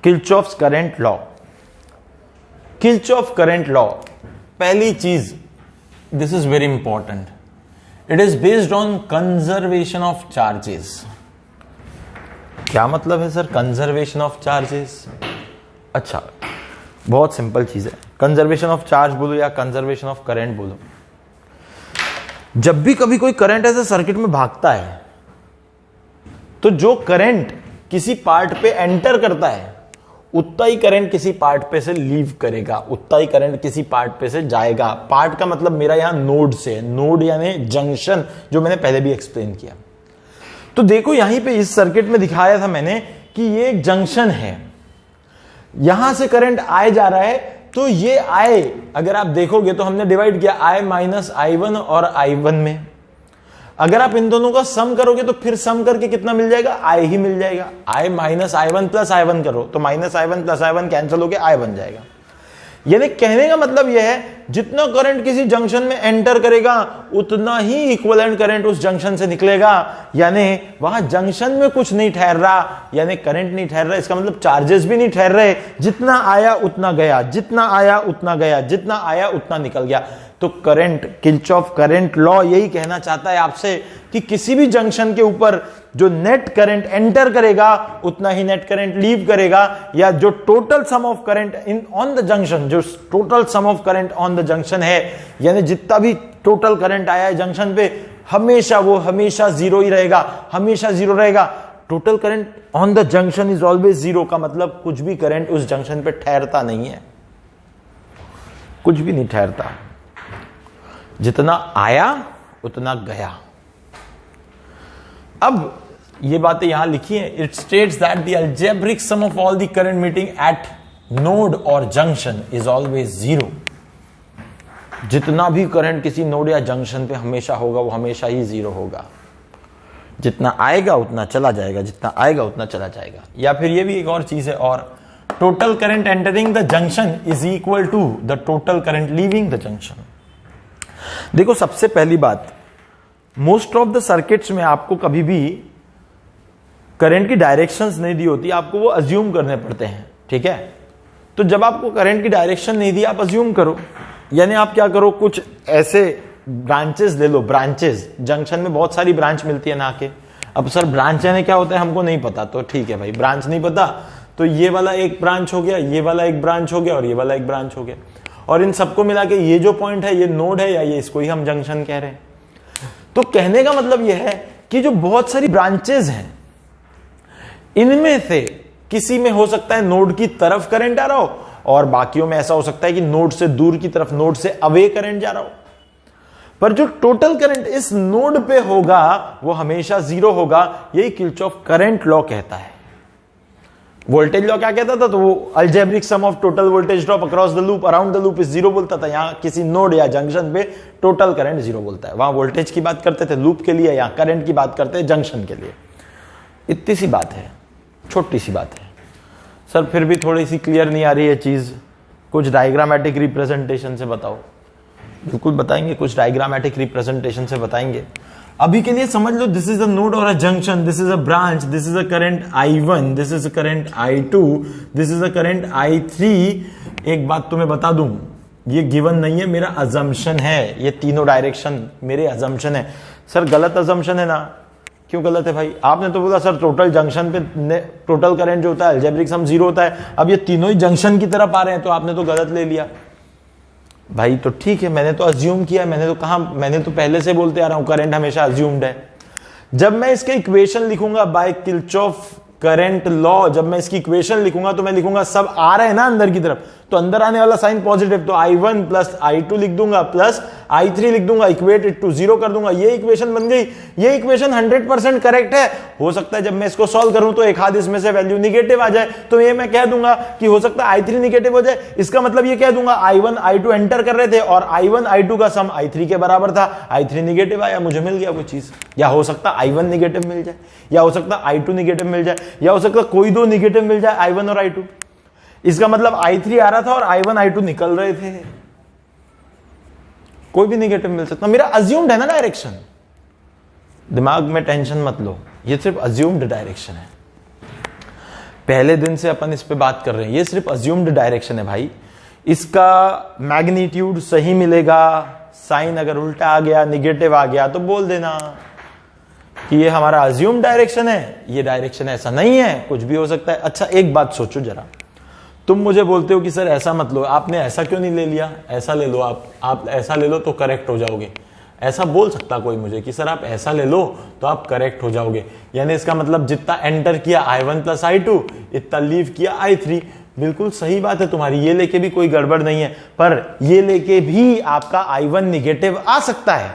Kirchhoff's current law. Kirchhoff current law, पहली चीज, this is very important. It is based on conservation of charges. क्या मतलब है sir conservation of charges? अच्छा, बहुत simple चीज है, conservation of charge बोलो या conservation of current बोलो। जब भी कभी कोई करंट ऐसे सर्किट में भागता है तो जो करंट किसी पार्ट पे एंटर करता है उतना ही करंट किसी पार्ट पे से लीव करेगा, उतना ही करंट किसी पार्ट पे से जाएगा। पार्ट का मतलब मेरा यहां नोड से, नोड यानी जंक्शन, जो मैंने पहले भी एक्सप्लेन किया। तो देखो यहीं पे इस सर्किट में दिखाया था मैंने कि ये एक जंक्शन है, यहां से करंट आए जा रहा है, तो ये I अगर आप देखोगे तो हमने डिवाइड किया I माइनस I1 और I1 में। अगर आप इन दोनों का सम करोगे तो फिर सम करके कितना मिल जाएगा? I ही मिल जाएगा। I minus I1 plus I1 करो तो minus I1 plus I1 cancel होके I बन जाएगा। यानी कहने का मतलब यह है जितना करंट किसी जंक्शन में एंटर करेगा उतना ही इक्विवेलेंट करंट उस जंक्शन से निकलेगा, यानी वहां जंक्शन में कुछ नहीं ठहर रहा, यानी करंट नहीं ठहर रहा, इसका मतलब चार्जेस भी नहीं ठहर रहे, जितना आया उतना गया, जितना आया उतना गया, जितना आया उतना निकल गया। तो करंट, किरचॉफ करंट लॉ यही कहना चाहता है आपसे कि किसी भी जंक्शन के ऊपर जो नेट करंट एंटर करेगा उतना ही नेट करंट लीव करेगा, या जो total sum of current in on the junction, जो total sum of current on the junction है, यानी जितना भी टोटल करंट आया है जंक्शन पे, हमेशा वो हमेशा जीरो ही रहेगा, हमेशा जीरो रहेगा। Total current on the junction is always zero का मतलब कुछ भी करंट उस जंक्शन पे ठहरता नहीं है, कुछ भी नहीं ठहरता, जितना आया उतना गया। अब ये बातें यहां लिखी हैं, it states that the algebraic sum of all the current meeting at node और जंक्शन इज ऑलवेज जीरो। जितना भी करंट किसी नोड या जंक्शन पे हमेशा होगा वो हमेशा ही जीरो होगा, जितना आएगा उतना चला जाएगा, जितना आएगा उतना चला जाएगा। या फिर ये भी एक और चीज है, और total current entering the junction is equal to the total current leaving the junction. देखो सबसे पहली बात, मोस्ट ऑफ द सर्किट्स में आपको कभी भी करंट की डायरेक्शंस नहीं दी होती, आपको वो अज्यूम करने पड़ते हैं, ठीक है। तो जब आपको करंट की डायरेक्शन नहीं दी, आप अज्यूम करो, यानी आप क्या करो, कुछ ऐसे ब्रांचेस ले लो, ब्रांचेस, जंक्शन में बहुत सारी ब्रांच मिलती है ना के। अब सर ब्रांच यानी क्या होता है हमको नहीं पता, तो ठीक है भाई, ब्रांच नहीं पता तो ये वाला एक ब्रांच हो गया, ये वाला एक ब्रांच हो गया और ये वाला एक ब्रांच हो गया, और इन सबको मिला के ये जो पॉइंट है ये नोड है, या ये इसको ही हम जंक्शन कह रहे हैं। तो कहने का मतलब यह है कि जो बहुत सारी ब्रांचेस हैं इनमें से किसी में हो सकता है नोड की तरफ करंट आ रहा हो, और बाकियों में ऐसा हो सकता है कि नोड से दूर की तरफ, नोड से अवे करंट जा रहा हो, पर जो टोटल करंट इस नोड पे होगा वो हमेशा जीरो होगा। यही किरचॉफ करंट लॉ कहता है। वोल्टेज लॉ क्या कहता था, तो वो algebraic sum of total voltage drop across the loop around the loop is zero बोलता था। यहां किसी नोड या जंक्शन पे टोटल करंट जीरो बोलता है। वहां वोल्टेज की बात करते थे लूप के लिए, यहां करंट की बात करते हैं जंक्शन के लिए। इतनी सी बात है, छोटी सी बात है सर, फिर भी थोड़ी सी क्लियर नहीं आ रही है चीज, कुछ डायग्रामेटिक रिप्रेजेंटेशन से बताओ। बिल्कुल बताएंगे, कुछ डायग्रामेटिक रिप्रेजेंटेशन से बताएंगे। अभी के लिए समझ लो, दिस इज अ नोड और अ junction, this is a branch, this is a current I1, this is a current I2, this is a current I3। एक बात तुम्हें बता दूं, ये गिवन नहीं है, मेरा अजम्पशन है, ये तीनों डायरेक्शन मेरे अजम्पशन है। सर गलत अजम्पशन है ना, क्यों गलत है भाई? आपने तो बोला सर टोटल जंक्शन पे टोटल करंट जो होता है अलजेब्रिक सम 0 होता है, अब ये तीनों ही जंक्शन की तरफ आ रहे हैं, तो आपने तो गलत ले लिया भाई। तो ठीक है, मैंने तो अज्यूम किया, मैंने तो कहा, मैंने तो पहले से बोलते आ रहा हूं करंट हमेशा अज्यूम्ड है। जब मैं इसके इक्वेशन लिखूंगा बाय किरचॉफ करंट लॉ, जब मैं इसकी इक्वेशन लिखूंगा तो मैं लिखूंगा सब आ रहे हैं ना अंदर की तरफ, तो अंदर आने वाला साइन पॉजिटिव, तो I1 प्लस I2 लिख दूंगा प्लस I3 लिख दूंगा, इक्वेट इट टू 0 कर दूंगा, ये इक्वेशन बन गई। ये इक्वेशन 100% करेक्ट है। हो सकता है जब मैं इसको सॉल्व करूं तो एक हाथ इसमें से वैल्यू निगेटिव आ जाए, तो ये मैं कह दूंगा कि हो सकता है I3 निगेटिव हो जाए। इसका मतलब ये कह दूंगा I1 I2 एंटर कर रहे थे और I1 I2 का सम I3 के बराबर था, I3 निगेटिव आया, मुझे मिल गया कोई चीज। या हो सकता है I1 निगेटिव मिल जाए, या हो सकता है I2 निगेटिव मिल जाए, या हो सकता है कोई दो निगेटिव मिल जाए I1 और I2। इसका मतलब I3 आ रहा था और I1 I2 निकल रहे थे, कोई भी निगेटिव मिल सकता। मेरा अज्यूम्ड है ना डायरेक्शन, दिमाग में टेंशन मत लो, ये सिर्फ अज्यूम्ड डायरेक्शन है। पहले दिन से अपन इस पे बात कर रहे हैं, ये सिर्फ अज्यूम्ड डायरेक्शन है भाई। इसका मैग्नीट्यूड सही मिलेगा, साइन अगर उल्टा आ गया, निगेटिव आ गया, तो बोल देना कि ये हमारा अज्यूम डायरेक्शन है, ये डायरेक्शन ऐसा नहीं है, कुछ भी हो सकता है। अच्छा एक बात सोचो जरा, तुम मुझे बोलते हो कि सर ऐसा मत लो, आपने ऐसा क्यों नहीं ले लिया, ऐसा ले लो, आप ऐसा ले लो तो करेक्ट हो जाओगे। ऐसा बोल सकता कोई मुझे कि सर आप ऐसा ले लो तो आप करेक्ट हो जाओगे, यानी इसका मतलब जितना एंटर किया I1 प्लस I2 इतना लीव किया I3। बिल्कुल सही बात है तुम्हारी, ये लेके भी कोई गड़बड़ नहीं है, पर ये लेके भी आपका I1 निगेटिव आ सकता है,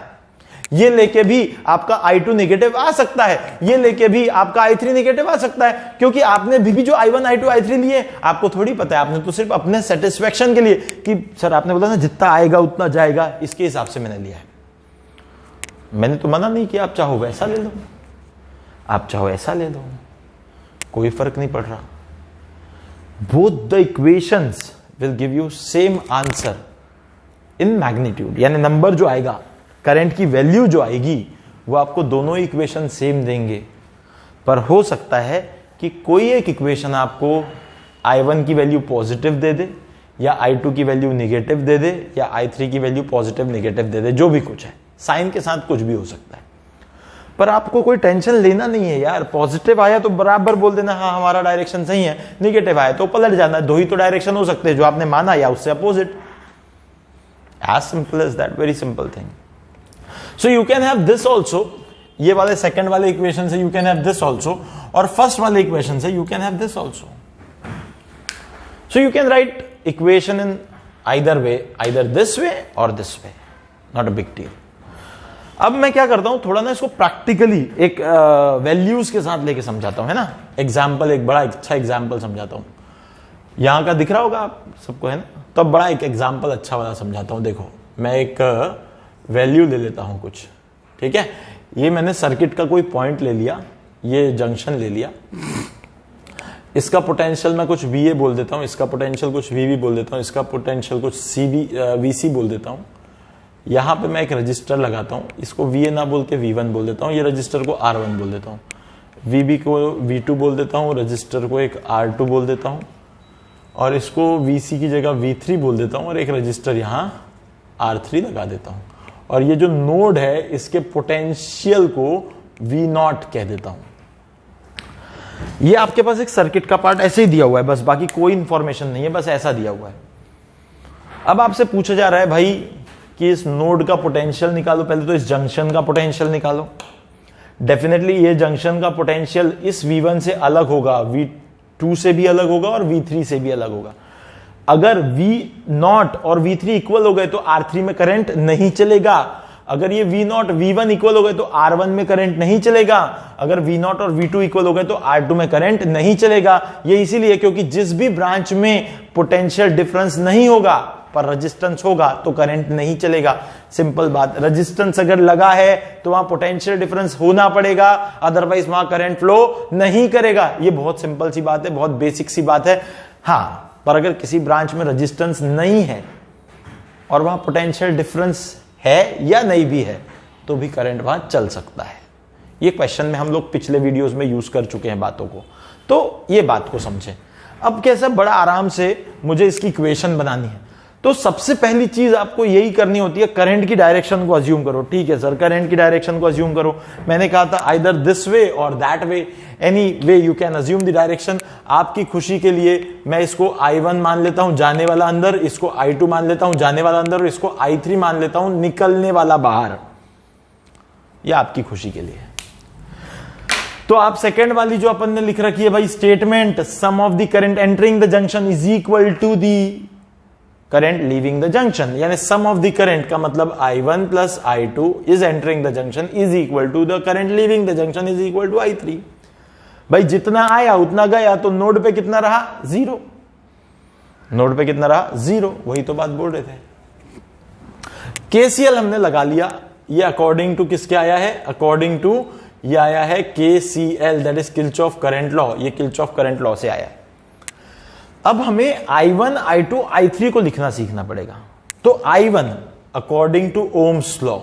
ये लेके भी आपका I2 निगेटिव आ सकता है, ये लेके भी आपका I3 निगेटिव आ सकता है, क्योंकि आपने भी जो I1 I2 I3 लिए आपको थोड़ी पता है, आपने तो सिर्फ अपने सेटिस्फेक्शन के लिए कि सर आपने बोला ना जितना आएगा उतना जाएगा, इसके हिसाब से मैंने लिया है। मैंने तो मना नहीं किया, आप चाहो वैसा ले लो, आप चाहो ऐसा ले लो, कोई फर्क नहीं पड़ रहा। Both the equations will give you same answer in magnitude, यानी नंबर जो आएगा, करंट की वैल्यू जो आएगी वो आपको दोनों इक्वेशन सेम देंगे, पर हो सकता है कि कोई एक इक्वेशन आपको I1 की वैल्यू पॉजिटिव दे दे, या I2 की वैल्यू निगेटिव दे दे, या I3 की वैल्यू पॉजिटिव निगेटिव दे दे, जो भी कुछ है, साइन के साथ कुछ भी हो सकता है। पर आपको कोई टेंशन लेना नहीं है यार, पॉजिटिव आया तो बराबर बोल देना हाँ हमारा डायरेक्शन सही है, निगेटिव आया तो पलट जाना, दो ही तो डायरेक्शन हो सकते हैं, जो आपने माना या उससे opposite. As simple as that, very simple thing. So you can have this also, ये वाले सेकंड वाले इक्वेशन से you can have this also, और फर्स्ट वाले इक्वेशन से you can have this also. So you can write equation in either way, either this way or this way, not a big deal. अब मैं क्या करता हूं, थोड़ा ना इसको प्रैक्टिकली एक वैल्यूज के साथ लेके समझाता हूं, है ना। एग्जाम्पल, एक बड़ा अच्छा एग्जाम्पल समझाता हूं, यहां का दिख रहा होगा आप सबको, है ना। तो अब बड़ा एक एग्जाम्पल अच्छा वाला समझाता हूं। देखो मैं एक वैल्यू ले लेता हूं कुछ, ठीक है। ये मैंने सर्किट का कोई पॉइंट ले लिया, ये जंक्शन ले लिया, इसका पोटेंशियल मैं कुछ VA बोल देता हूं, इसका पोटेंशियल कुछ VB बोल देता हूं, इसका पोटेंशियल कुछ VC बोल देता हूं। यहां पे मैं एक रजिस्टर लगाता हूं, इसको VA ना बोल के V1 बोल देता हूं, ये रजिस्टर को R1 बोल देता हूं, VB को V2 बोल देता हूं, रजिस्टर को एक R2 बोल देता हूं, और इसको VC की जगह V3 बोल देता हूं, और एक रजिस्टर यहां R3 लगा देता हूं, और ये जो नोड है इसके पोटेंशियल को V0 कह देता हूं। ये आपके पास एक सर्किट का पार्ट ऐसे ही दिया हुआ है, बस बाकी कोई इंफॉर्मेशन नहीं है, बस ऐसा दिया हुआ है। अब आपसे पूछा जा रहा है भाई कि इस नोड का पोटेंशियल निकालो, पहले तो इस जंक्शन का पोटेंशियल निकालो। डेफिनेटली ये जंक्शन का पोटेंशियल इस V1 से अलग होगा, V2 से भी अलग होगा और V3 से भी अलग होगा। अगर V0 और V3 इक्वल हो गए तो R3 में करंट नहीं चलेगा, अगर ये V0 V1 इक्वल हो गए तो R1 में करंट नहीं चलेगा, अगर V0 और V2 इक्वल हो गए तो R2 में करंट नहीं चलेगा। ये इसीलिए क्योंकि जिस भी ब्रांच में पोटेंशियल डिफरेंस नहीं होगा पर रेजिस्टेंस होगा तो करंट नहीं चलेगा। सिंपल बात, रेजिस्टेंस अगर लगा है तो वहां पोटेंशियल डिफरेंस होना पड़ेगा, अदरवाइज वहां करंट फ्लो नहीं करेगा। ये बहुत सिंपल सी बात है, बहुत बेसिक सी बात है। हाँ, पर अगर किसी ब्रांच में रेजिस्टेंस नहीं है और वहां पोटेंशियल डिफरेंस है या नहीं भी है तो भी करंट वहां चल सकता है। ये क्वेश्चन में हम लोग पिछले वीडियोस में यूज कर चुके हैं बातों को, तो ये बात को समझें। अब कैसे बड़ा आराम से मुझे इसकी इक्वेशन बनानी है, तो सबसे पहली चीज आपको यही करनी होती है, करंट की डायरेक्शन को अज्यूम करो। ठीक है सर, करंट की डायरेक्शन को अज्यूम करो। मैंने कहा था आइदर दिस वे और that way, any way you can assume the direction. आपकी खुशी के लिए मैं इसको I1 मान लेता हूं जाने वाला अंदर, इसको I2 मान लेता हूं जाने वाला अंदर, और इसको I3 मान लेता हूं निकलने वाला बाहर। यह आपकी खुशी के लिए। तो आप सेकेंड वाली जो अपन ने लिख रखी है भाई statement, sum of the current entering the junction is equal to the current leaving the junction, यानी सम ऑफ द करंट का मतलब I1 plus I2 is entering the junction is equal to the current leaving the junction is equal to I3। भाई जितना आया उतना गया, तो node पे कितना रहा? 0। नोड पे कितना रहा? 0। वही तो बात बोल रहे थे। KCL हमने लगा लिया। ये अकॉर्डिंग टू किसके आया है? अकॉर्डिंग टू ये आया है KCL, that is Kirchhoff current law. ये किरचॉफ करंट लॉ से आया है। अब हमें I1, I2, I3 को लिखना सीखना पड़ेगा। तो I1 according to Ohm's law,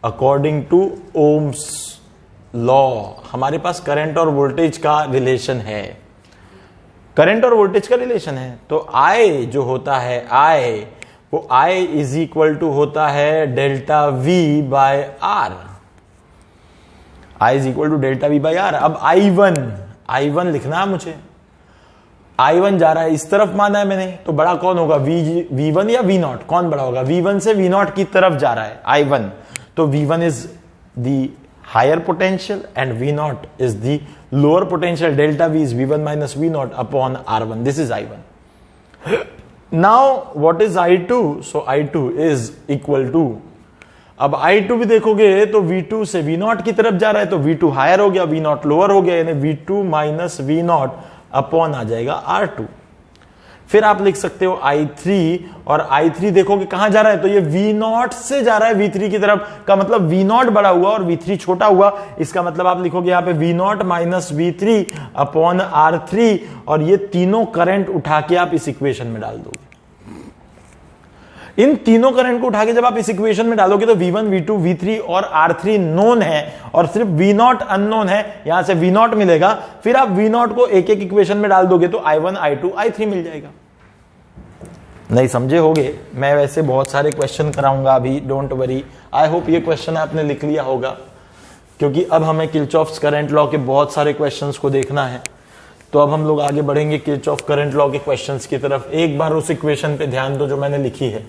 according to Ohm's law हमारे पास करंट और वोल्टेज का रिलेशन है, करंट और वोल्टेज का रिलेशन है। तो I जो होता है I, वो I इज इक्वल टू होता है delta V by R। I is equal to delta V by R। अब I1 लिखना है मुझे। I1 जा रहा है इस तरफ, माना है मैंने, तो बड़ा कौन होगा? V1 या V0? कौन बड़ा होगा? V1 से V0 की तरफ जा रहा है I1, तो V1 is the higher potential and V0 is the lower potential. Delta V is V1 minus V0 upon R1। This is I1। Now what is I2? So I2 is equal to, अब I2 भी देखोगे तो V2 से V0 की तरफ जा रहा है, तो V2 हायर हो गया, V0 लोअर हो गया, यानी V2 माइनस V0 अपॉन आ जाएगा R2। फिर आप लिख सकते हो I3, और I3 देखोगे कहां जा रहा है? तो ये V0 से जा रहा है V3 की तरफ, का मतलब V0 बड़ा हुआ और V3 छोटा हुआ। इसका मतलब आप लिखोगे यहां पे V0 minus V3 upon R3, और ये तीनों करंट उठा के आप इस इक्वेशन में डाल दोगे। इन तीनों करंट को उठा के जब आप इस इक्वेशन में डालोगे तो V1, V2, V3 और R3 नोन है, और सिर्फ V0 अननोन है। यहां से V0 मिलेगा, फिर आप V0 को एक एक इक्वेशन में डाल दोगे तो I1, I2, I3 मिल जाएगा। नहीं समझे होगे? मैं वैसे बहुत सारे क्वेश्चन कराऊंगा अभी, डोंट वरी। आई होप ये क्वेश्चन आपने लिख लिया होगा, क्योंकि अब हमें किरचॉफ्स करंट लॉ के बहुत सारे क्वेश्चंस को देखना है। तो अब हम लोग आगे बढ़ेंगे किरचॉफ करंट लॉ के क्वेश्चंस की तरफ। एक बार उस इक्वेशन पे ध्यान दो जो मैंने लिखी है।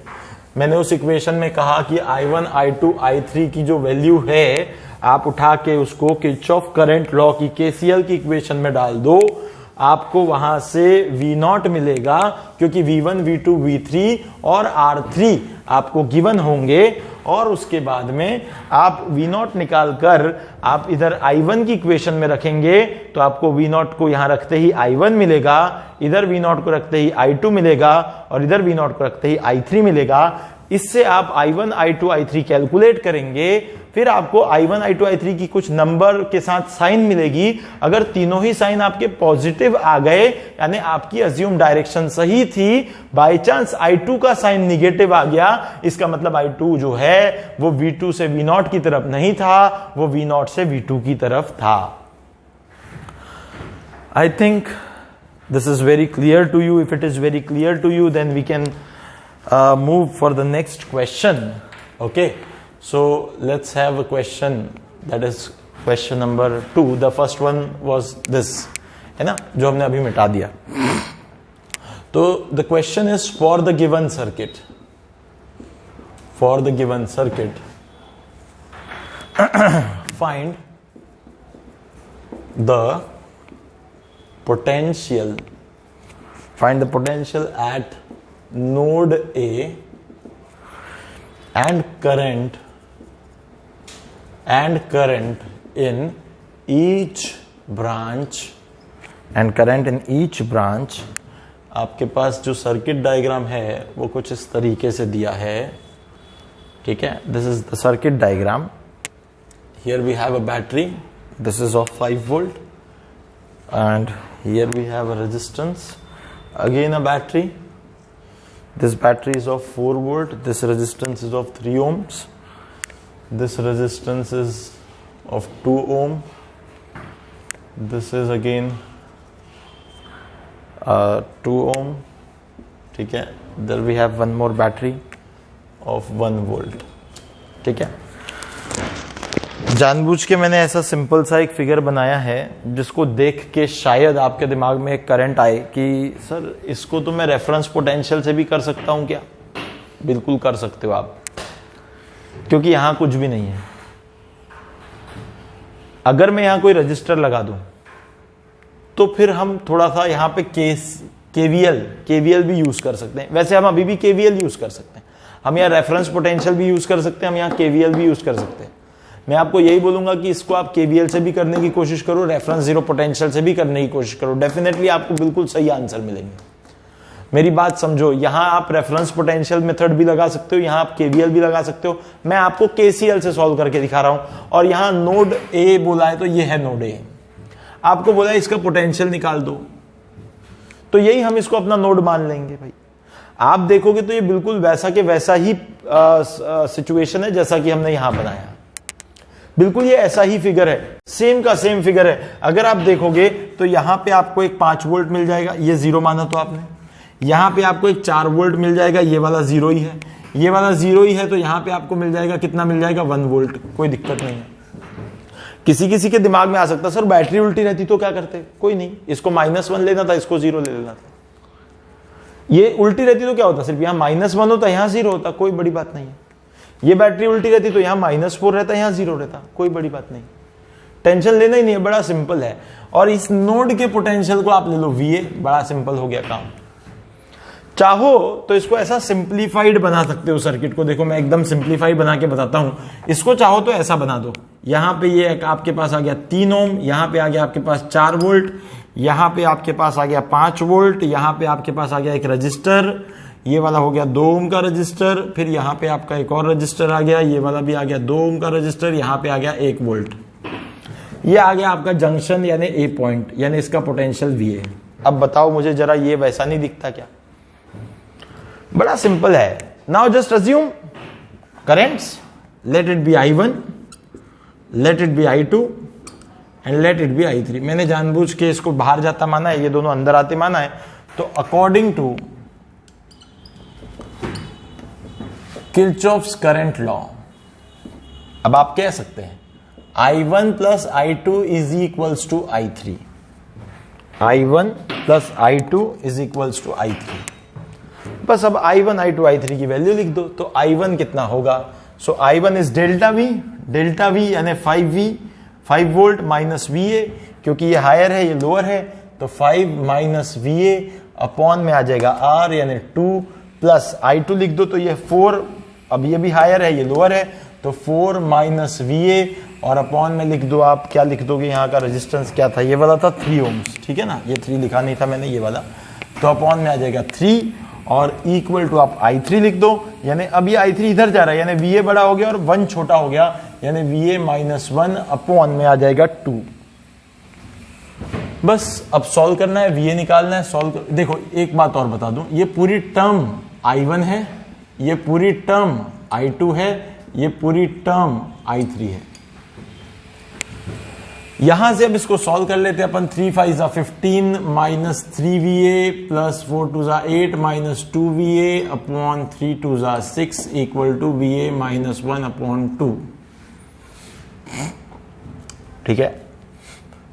मैंने उस इक्वेशन में कहा कि I1, I2, I3 की जो वैल्यू है, आप उठा के उसको किरचॉफ करंट लॉ की KCL की इक्वेशन में डाल दो, आपको वहां से V0 मिलेगा, क्योंकि V1, V2, V3 और R3 आपको गिवन होंगे। और उसके बाद में आप V0 निकालकर आप इधर I1 की इक्वेशन में रखेंगे, तो आपको V0 को यहां रखते ही I1 मिलेगा, इधर V0 को रखते ही I2 मिलेगा, और इधर V0 को रखते ही I3 मिलेगा। इससे आप I1, I2, I3 कैलकुलेट करेंगे, फिर आपको I1, I2, I3 की कुछ नंबर के साथ साइन मिलेगी। अगर तीनों ही साइन आपके पॉजिटिव आ गए, यानी आपकी अज्यूम डायरेक्शन सही थी, बाय चांस I2 का साइन निगेटिव आ गया, इसका मतलब I2 जो है वो V2 से V0 की तरफ नहीं था, वो V0 से V2 की तरफ था। I think this is very clear to you. If it is very clear to you, then we can move for the next question. Okay, so let's have a question, that is question number 2. The first one was this, है ना, जो हमने अभी मिटा दिया। तो the question is for the given circuit, for the given circuit find the potential, find the potential at node A and current in each branch, and current in each branch। आपके पास जो सर्किट डायग्राम है वो कुछ इस तरीके से दिया है, ठीक है। This is the circuit diagram. Here we have a battery, this is of 5 volt, and here we have a resistance, again a battery. This battery is of 4 volt, this resistance is of 3 ohms, this resistance is of 2 ohm, this is again 2 ohm, ठीक है, there we have one more battery of 1 volt. ठीक है, जानबूझ के मैंने ऐसा simple सा एक फिगर बनाया है जिसको देख के शायद आपके दिमाग में एक करंट आए कि सर इसको तो मैं रेफरेंस पोटेंशियल से भी कर सकता हूं क्या? बिल्कुल कर सकते हो आप, क्योंकि यहां कुछ भी नहीं है। अगर मैं यहां कोई रजिस्टर लगा दूं तो फिर हम थोड़ा सा यहां पे केवीएल भी यूज कर सकते हैं। वैसे हम अभी भी केवीएल यूज कर सकते हैं, हम यहाँ रेफरेंस पोटेंशियल भी यूज कर सकते हैं, हम यहाँ केवीएल भी यूज कर सकते हैं। मैं आपको यही बोलूंगा कि इसको आप केवीएल से भी करने की कोशिश करो, रेफरेंस जीरो पोटेंशियल से भी करने की कोशिश करो, डेफिनेटली आपको बिल्कुल सही आंसर मिलेंगे। मेरी बात समझो, यहां आप रेफरेंस पोटेंशियल मेथड भी लगा सकते हो, यहां आप केवीएल भी लगा सकते हो। मैं आपको केसीएल से सॉल्व करके दिखा रहा हूं। और यहां नोड ए बोला है तो ये है नोड ए, आपको बोला है इसका पोटेंशियल निकाल दो, तो यही हम इसको अपना नोड मान लेंगे। भाई आप देखोगे तो ये बिल्कुल वैसा के वैसा ही सिचुएशन है जैसा कि हमने यहां बनाया, बिल्कुल ये ऐसा ही फिगर है, सेम का सेम फिगर है। अगर आप देखोगे तो यहां पे आपको एक 5 वोल्ट मिल जाएगा, ये 0 माना तो आपने। यहां पे आपको एक 4 वोल्ट मिल जाएगा, ये वाला 0 ही है, ये वाला 0 ही है, तो यहां पे आपको मिल जाएगा, कितना मिल जाएगा? 1 वोल्ट। कोई दिक्कत नहीं है। किसी किसी के दिमाग में आ सकता है सर बैटरी उल्टी रहती तो क्या करते? कोई नहीं, इसको -1 लेना था, इसको 0 ले लेना था। ये उल्टी रहती तो क्या होता? सिर्फ यहां -1 होता, यहां 0 होता, कोई बड़ी बात नहीं है। ये बैटरी उल्टी रहती तो यहां -4 रहता, यहां 0 रहता, कोई बड़ी बात नहीं, टेंशन लेना ही नहीं है, बड़ा सिंपल है। और इस नोड के पोटेंशियल को आप ले लो VA, बड़ा सिंपल हो गया काम। चाहो तो इसको ऐसा सिंप्लीफाइड बना सकते हो सर्किट को। देखो मैं एकदम सिंप्लीफाइड बना के बताता हूं। इसको चाहो तो ऐसा बना दो, यहां पे ये आपके पास आ गया 3 ओम, यहां पे आ गया आपके पास 4 वोल्ट, यहां पे आपके पास आ गया 5 वोल्ट, यहां पे आपके पास आ गया एक रजिस्टर, ये वाला हो गया 2 ओम का रजिस्टर, फिर यहां पे आपका एक और रजिस्टर आ गया, ये वाला भी आ गया 2 ओम का रजिस्टर, यहां पे आ गया 1 वोल्ट। ये आ गया आपका जंक्शन यानी ए पॉइंट, यानी इसका पोटेंशियल VA। अब बताओ मुझे जरा, ये वैसा नहीं दिखता क्या? बड़ा सिंपल है। Now just assume currents, late it B I1, late it B I2 and let it B I3। मैंने जानबूझ के इसको बाहर जाता माना है, ये दोनों अंदर आते माना है। तो according to Kirchhoff's current law, अब आप कह सकते हैं I1 plus I2 is equals to I3, I1 plus I2 is equals to I3। बस अब I1, I2, I3 की वैल्यू लिख दो। तो I1 कितना होगा? सो I1 इज डेल्टा V यानी 5 वोल्ट माइनस VA, क्योंकि ये हायर है ये लोअर है, तो 5 माइनस VA अपॉन में आ जाएगा R यानी 2 प्लस I2 लिख दो तो ये 4, अब ये भी हायर है ये लोअर है, तो 4 माइनस VA और अपॉन में लिख दो आप, क्या लिख दोगे? यहाँ का रेजिस्टेंस क्या था? ये वाला था 3 ओम्स, ठीक है ना, ये 3 लिखा नहीं था मैंने, ये वाला, तो अपॉन में आ जाएगा 3 और इक्वल टू आप I3 लिख दो। यानी अब ये I3 इधर जा रहा है, यानी VA बड़ा हो गया और 1 छोटा हो गया, यानी VA माइनस 1 अपॉन में आ जाएगा 2। बस अब सॉल्व करना है, VA निकालना है, सॉल्व कर। देखो एक बात और बता दूं, ये पूरी टर्म I1 है, ये पूरी टर्म I2 है, ये पूरी टर्म I3 है। यहां से अब इसको सॉल्व कर लेते हैं अपन। 3 5 15 minus 3VA plus 4 2 8 minus 2VA upon 3 2 6 equal to VA minus 1 upon 2। ठीक है,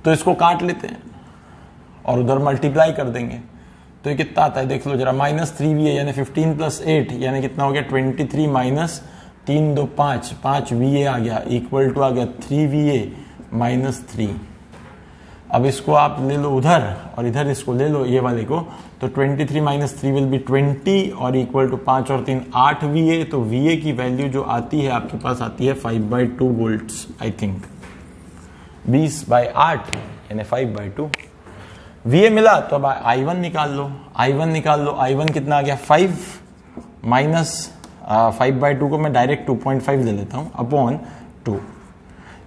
तो इसको काट लेते हैं और उधर मल्टीप्लाई कर देंगे, तो ये कितना आता है देख लो जरा। माइनस 3VA यानी 15 प्लस 8 यानी कितना हो गया? 23 माइनस 3 2 5 5VA आ गया, इक्वल टू आ गया 3VA माइनस 3। अब इसको आप ले लो उधर और इधर इसको ले लो ये वाले को, तो 23 माइनस 3 विल बी 20 और इक्वल टू 5 और 3 8 VA। तो VA की वैल्यू जो आती है आपके पास आती है 5/2 वोल्ट्स, आई थिंक 20/8 यानी 5/2 VA मिला। तो अब I1 निकाल लो, I1 निकाल लो। I1 कितना आ गया? 5 माइनस 5/2 को मैं डायरेक्ट 2.5 ले लेता हूं अपॉन 2,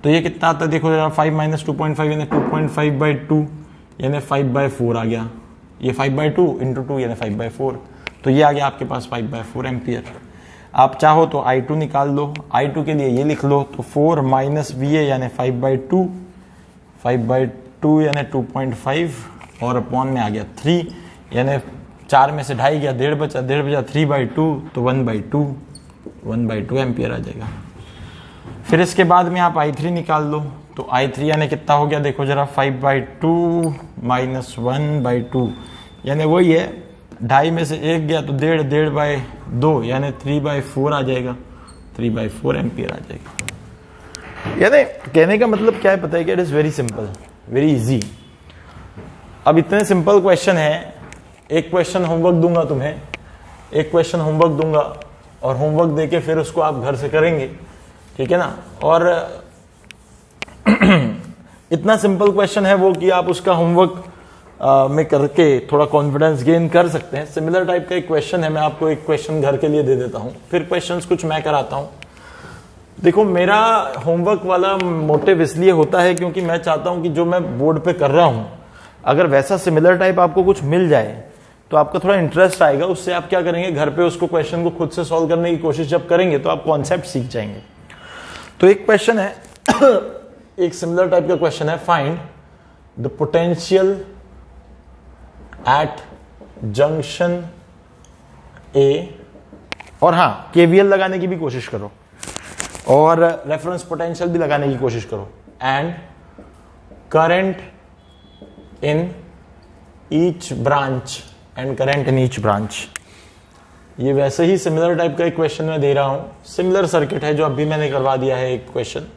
तो ये कितना आता है देखो जरा। 5 माइनस 2.5 यानी 2.5/2 यानी 5/4 आ गया। ये 5/2 इंटू 2 यानी 5/4, तो ये आ गया आपके पास 5/4 एम्पियर। आप चाहो तो I2 निकाल लो, I2 के लिए ये लिख लो, तो 4 माइनस VA यानी 5/2 यानी 2.5 और अपॉन में आ गया 3 यानी 4 में से 2.5 गया, 1.5 बचा, 1.5 बचा 3/2, तो 1/2 एम्पियर आ जाएगा। फिर इसके बाद में आप I3 निकाल लो, तो I3 यानी कितना हो गया देखो जरा, 5/2 माइनस 1/2 यानी वही है, 2.5 में से 1 गया तो 1.5, 1.5/2 यानी 3/4 आ जाएगा, 3/4 एम्पियर आ जाएगा। यानी कहने का मतलब क्या है पता है कि it is very simple, very easy. अब इतने सिंपल क्वेश्चन है, एक क्वेश्चन होमवर्क दूंगा तुम्हें, एक क्वेश्चन होमवर्क दूंगा और होमवर्क देके फिर उसको आप घर से करेंगे, ठीक है ना। और इतना सिंपल क्वेश्चन है वो कि आप उसका होमवर्क में करके थोड़ा कॉन्फिडेंस गेन कर सकते हैं। सिमिलर टाइप का एक क्वेश्चन है, मैं आपको एक क्वेश्चन घर के लिए दे देता हूं, फिर क्वेश्चंस कुछ मैं कराता हूं। देखो मेरा होमवर्क वाला मोटिव इसलिए होता है क्योंकि मैं चाहता हूं कि जो मैं बोर्ड पे कर रहा हूं, अगर वैसा सिमिलर टाइप आपको कुछ मिल जाए तो आपका थोड़ा इंटरेस्ट आएगा, उससे आप क्या करेंगे, घर पे उसको क्वेश्चन को खुद से सॉल्व करने की कोशिश जब करेंगे तो आप कॉन्सेप्ट सीख जाएंगे। तो एक क्वेश्चन है एक सिमिलर टाइप का क्वेश्चन है, find the potential at junction A, और हाँ केवीएल लगाने की भी कोशिश करो और रेफरेंस पोटेंशियल भी लगाने की कोशिश करो, and current in each branch, and current in each branch. ये वैसे ही सिमिलर टाइप का एक क्वेश्चन मैं दे रहा हूं, सिमिलर सर्किट है जो अभी मैंने करवा दिया है एक क्वेश्चन,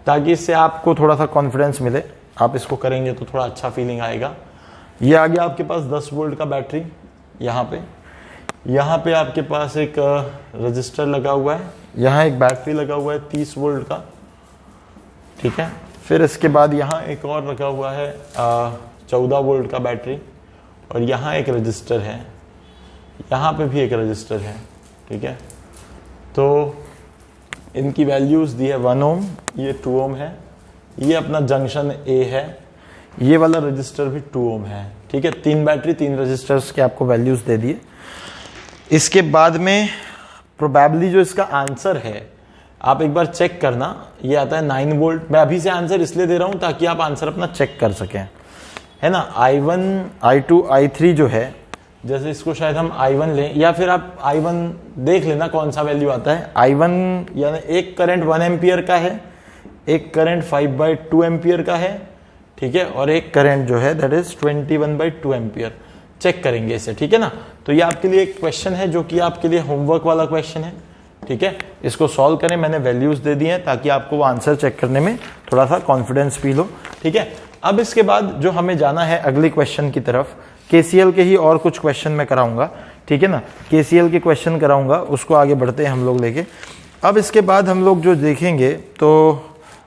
ताकि इससे आपको थोड़ा सा कॉन्फिडेंस मिले, आप इसको करेंगे तो थोड़ा अच्छा फीलिंग आएगा। ये आ गया आपके पास 10 वोल्ट का बैटरी, यहाँ पे आपके पास एक रजिस्टर लगा हुआ है, यहाँ एक बैटरी लगा हुआ है 30 वोल्ट का, ठीक है। फिर इसके बाद यहाँ एक और लगा हुआ है 14 वोल्ट का बैटरी, और यहाँ एक रजिस्टर है, यहाँ पे भी एक रजिस्टर है, ठीक है। तो इनकी वैल्यूज दी है 1 ओम, ये 2 ओम है, ये अपना जंक्शन ए है, ये वाला रजिस्टर भी 2 ओम है, ठीक है। 3 बैटरी 3 रजिस्टर्स के आपको वैल्यूज दे दिए। इसके बाद में प्रोबेबली जो इसका आंसर है आप एक बार चेक करना, ये आता है 9 वोल्ट। मैं अभी से आंसर इसलिए दे रहा हूं ताकि आप आंसर अपना चेक कर सकें, है ना। I1, I2, I3 जो है, जैसे इसको शायद हम I1 लें, या फिर आप I1 देख लेना कौन सा वैल्यू आता है। I1 यानी एक करंट 1 एम्पियर का है, एक करंट 5/2 एम्पियर का है, ठीक है, और एक करंट जो है दैट इज 21/2 एम्पियर। चेक करेंगे इसे, ठीक है ना। तो ये आपके लिए एक क्वेश्चन है जो कि आपके लिए होमवर्क वाला क्वेश्चन है, ठीक है। इसको सॉल्व करें, मैंने वैल्यूज दे दी हैं ताकि आपको वो आंसर चेक करने में थोड़ा सा कॉन्फिडेंस फील हो, ठीक है। अब इसके बाद जो हमें जाना है अगले क्वेश्चन की तरफ, केसीएल के ही और कुछ क्वेश्चन मैं कराऊंगा, ठीक है ना। केसीएल के क्वेश्चन कराऊंगा, उसको आगे बढ़ते हैं हम लोग लेके। अब इसके बाद हम लोग जो देखेंगे, तो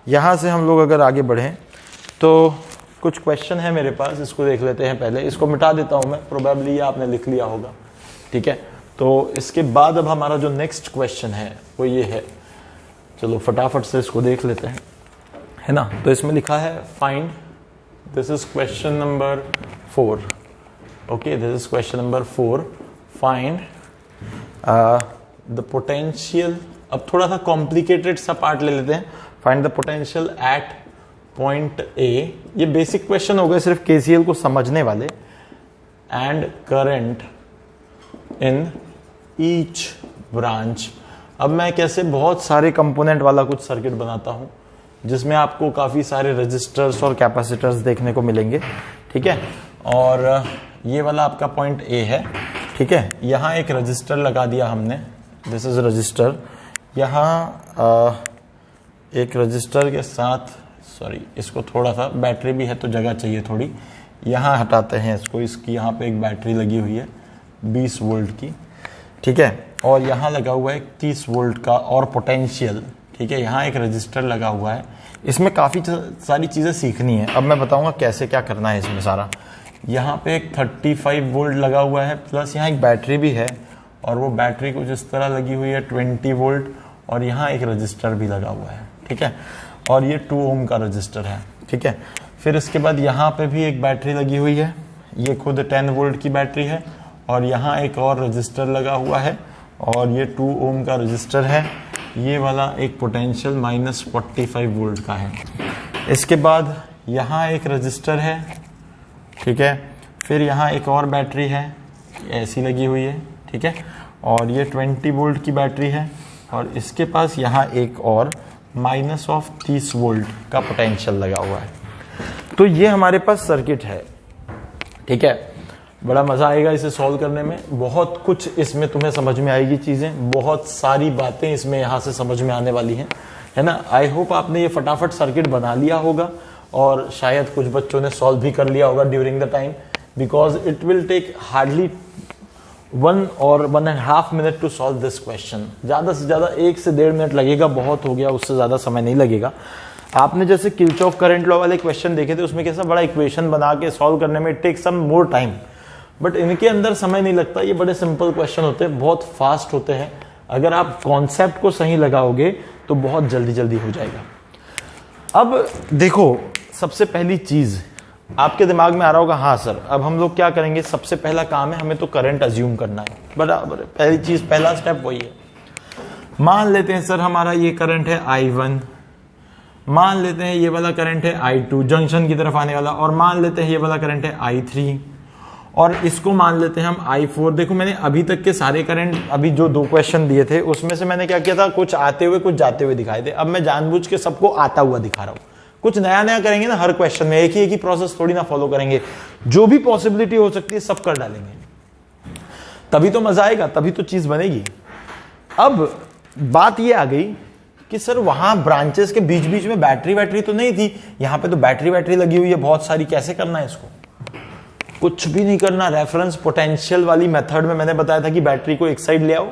यहाँ से हम लोग अगर आगे बढ़ें तो कुछ क्वेश्चन है मेरे पास, इसको देख लेते हैं पहले। इसको मिटा देता हूं मैं, प्रोबेबली ये आपने लिख लिया होगा, ठीक है। तो इसके बाद अब हमारा जो नेक्स्ट क्वेश्चन है वो ये है, चलो फटाफट से इसको देख लेते हैं, है ना। तो इसमें लिखा है find, this is question number 4, okay, this is question number 4, find the potential. अब थोड़ा सा कॉम्प्लिकेटेड सा पार्ट ले लेते हैं, find the potential at point ए। ये बेसिक क्वेश्चन हो गए सिर्फ केसीएल को समझने वाले, and current in each branch. अब मैं कैसे बहुत सारे कंपोनेंट वाला कुछ सर्किट बनाता हूं जिसमें आपको काफी सारे रजिस्टर्स और कैपेसिटर्स देखने को मिलेंगे, ठीक है। और ये वाला आपका पॉइंट ए है, ठीक है। यहां एक रजिस्टर लगा दिया हमने, दिस इज रजिस्टर। यहां एक रजिस्टर के साथ, सॉरी इसको थोड़ा सा, बैटरी भी है तो जगह चाहिए थोड़ी, यहां हटाते हैं इसको, इसकी यहां पे एक बैटरी लगी हुई है 20 वोल्ट की, ठीक है। और यहां लगा हुआ है 30 वोल्ट का और पोटेंशियल, ठीक है। यहां एक रजिस्टर लगा हुआ है। इसमें काफी सारी चीजें सीखनी है, अब मैं बताऊंगा कैसे क्या करना है इसमें सारा। यहाँ पे एक 35 वोल्ट लगा हुआ है, प्लस यहाँ एक बैटरी भी है, और वो बैटरी कुछ इस तरह लगी हुई है 20 वोल्ट, और यहाँ एक रजिस्टर भी लगा हुआ है, ठीक है। और ये 2 ओम का रजिस्टर है, ठीक है। फिर इसके बाद यहाँ पे भी एक बैटरी लगी हुई है, ये खुद 10 वोल्ट की बैटरी है, और यहाँ एक और रजिस्टर लगा हुआ है, और ये 2 ओम का रजिस्टर है। ये वाला एक पोटेंशियल -45 वोल्ट का है। इसके बाद यहाँ एक रजिस्टर है, ठीक है। फिर यहाँ एक और बैटरी है, ऐसी लगी हुई है, ठीक है, और ये 20 वोल्ट की बैटरी है और इसके पास यहाँ एक और -30 वोल्ट का पोटेंशियल लगा हुआ है। तो ये हमारे पास सर्किट है, ठीक है। बड़ा मजा आएगा इसे सॉल्व करने में, बहुत कुछ इसमें तुम्हें समझ में आएगी चीजें, बहुत सारी बातें इसमें यहाँ से समझ में आने वाली हैं, है ना। आई होप आपने ये फटाफट सर्किट बना लिया होगा और शायद कुछ बच्चों ने सॉल्व भी कर लिया होगा during the time, because it will take hardly 1 or 1.5 minute to solve this question. ज्यादा से ज्यादा 1 से 1.5 मिनट लगेगा, बहुत हो गया, उससे ज्यादा समय नहीं लगेगा। आपने जैसे किरचॉफ करंट लॉ वाले क्वेश्चन देखे थे, उसमें कैसा बड़ा इक्वेशन बना के सॉल्व करने में take some more time, but इनके अंदर समय नहीं लगता। ये बड़े सिंपल क्वेश्चन होते हैं, बहुत फास्ट होते हैं। अगर आप कॉन्सेप्ट को सही लगाओगे तो बहुत जल्दी जल्दी हो जाएगा। अब देखो, सबसे पहली चीज आपके दिमाग में आ रहा होगा, हाँ सर अब हम लोग क्या करेंगे, सबसे पहला काम है हमें तो करंट अज्यूम करना है, बराबर। पहली चीज, पहला स्टेप वही है। मान लेते हैं सर हमारा ये करंट है I1, मान लेते हैं ये वाला करंट है I2 जंक्शन की तरफ आने वाला, और मान लेते हैं ये वाला करंट है I3, और इसको मान लेते हैं हम I4। देखो मैंने अभी तक के सारे करंट, अभी जो 2 क्वेश्चन दिए थे उसमें से मैंने क्या किया था, कुछ आते हुए कुछ जाते हुए दिखाए थे। अब मैं जानबूझ के सबको आता हुआ दिखा रहा हूं। कुछ नया नया करेंगे ना हर क्वेश्चन में, एक ही प्रोसेस थोड़ी ना फॉलो करेंगे, जो भी पॉसिबिलिटी हो सकती है सब कर डालेंगे, तभी तो मजा आएगा, तभी तो चीज बनेगी। अब बात ये आ गई कि सर वहां ब्रांचेस के बीच बीच में बैटरी तो नहीं थी, यहां पे तो बैटरी लगी हुई है बहुत सारी, कैसे करना है इसको? कुछ भी नहीं करना। रेफरेंस पोटेंशियल वाली मेथड में मैंने बताया था कि बैटरी को एक साइड ले आओ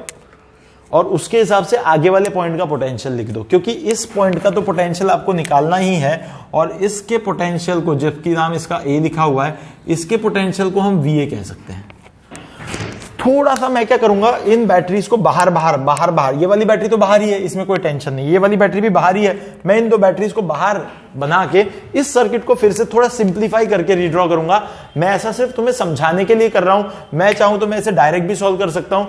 और उसके हिसाब से आगे वाले पॉइंट का पोटेंशियल लिख दो, क्योंकि इस पॉइंट का तो पोटेंशियल आपको निकालना ही है, और इसके पोटेंशियल को, जबकि नाम इसका ए लिखा हुआ है, इसके पोटेंशियल को हम VA कह सकते हैं। थोड़ा सा मैं क्या करूंगा, इन बैटरीज को बाहर, ये वाली बैटरी तो बाहर ही है, इसमें कोई टेंशन नहीं, ये वाली बैटरी भी बाहर ही है, मैं इन 2 बैटरीज को बाहर बना के इस सर्किट को फिर से थोड़ा सिंप्लीफाई करके रीड्रॉ करूंगा। मैं ऐसा सिर्फ तुम्हें समझाने के लिए कर रहा हूं, मैं चाहूं तो मैं इसे डायरेक्ट भी सॉल्व कर सकता हूं,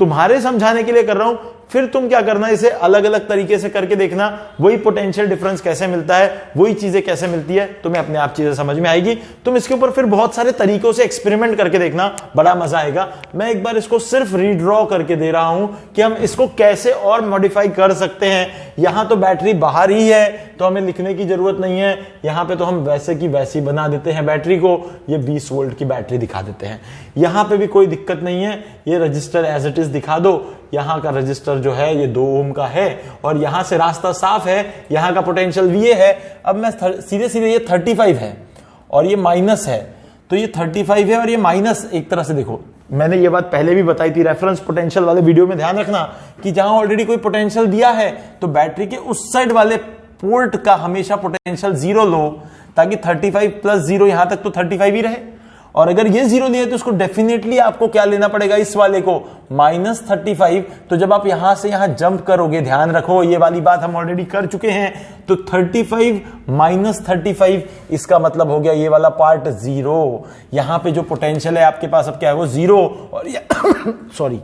तुम्हारे समझाने के लिए कर रहा हूं। फिर तुम क्या करना, इसे अलग अलग तरीके से करके देखना, वही पोटेंशियल डिफरेंस कैसे मिलता है, वही चीजें कैसे मिलती है, तुम्हें अपने आप चीजें समझ में आएगी। तुम इसके ऊपर फिर बहुत सारे तरीकों से एक्सपेरिमेंट करके देखना, बड़ा मजा आएगा। मैं एक बार इसको सिर्फ रीड्रॉ करके दे रहा हूं कि हम इसको कैसे और मॉडिफाई कर सकते हैं। यहां तो बैटरी बाहर ही है तो हमें लिखने की जरूरत नहीं है, यहां पे तो हम वैसे की वैसी बना देते हैं बैटरी को, ये 20 वोल्ट की बैटरी दिखा देते हैं। यहां पे भी कोई दिक्कत नहीं है, ये रजिस्टर एज इट इज दिखा दो, यहां का रजिस्टर जो है ये 2 ओम का है और यहां से रास्ता साफ है, यहां का पोटेंशियल VA है। अब मैं सीधे सीधे, ये 35 है और ये माइनस है, तो ये 35 है और ये माइनस, एक तरह से देखो मैंने ये बात पहले भी बताई थी रेफरेंस पोटेंशियल वाले वीडियो में, ध्यान रखना कि जहां ऑलरेडी कोई पोटेंशियल दिया है तो बैटरी के उस साइड वाले पोर्ट का हमेशा पोटेंशियल 0 लो, ताकि 35 + 0 यहां तक तो 35 ही रहे। और अगर ये 0 लिए तो उसको डेफिनेटली आपको क्या लेना पड़ेगा, इस वाले को -35। तो जब आप यहां से यहां जंप करोगे, ध्यान रखो ये वाली बात हम ऑलरेडी कर चुके हैं, तो 35 - 35 इसका मतलब हो गया ये वाला पार्ट 0। यहां पे जो पोटेंशियल है आपके पास अब क्या है, वो 0, और सॉरी,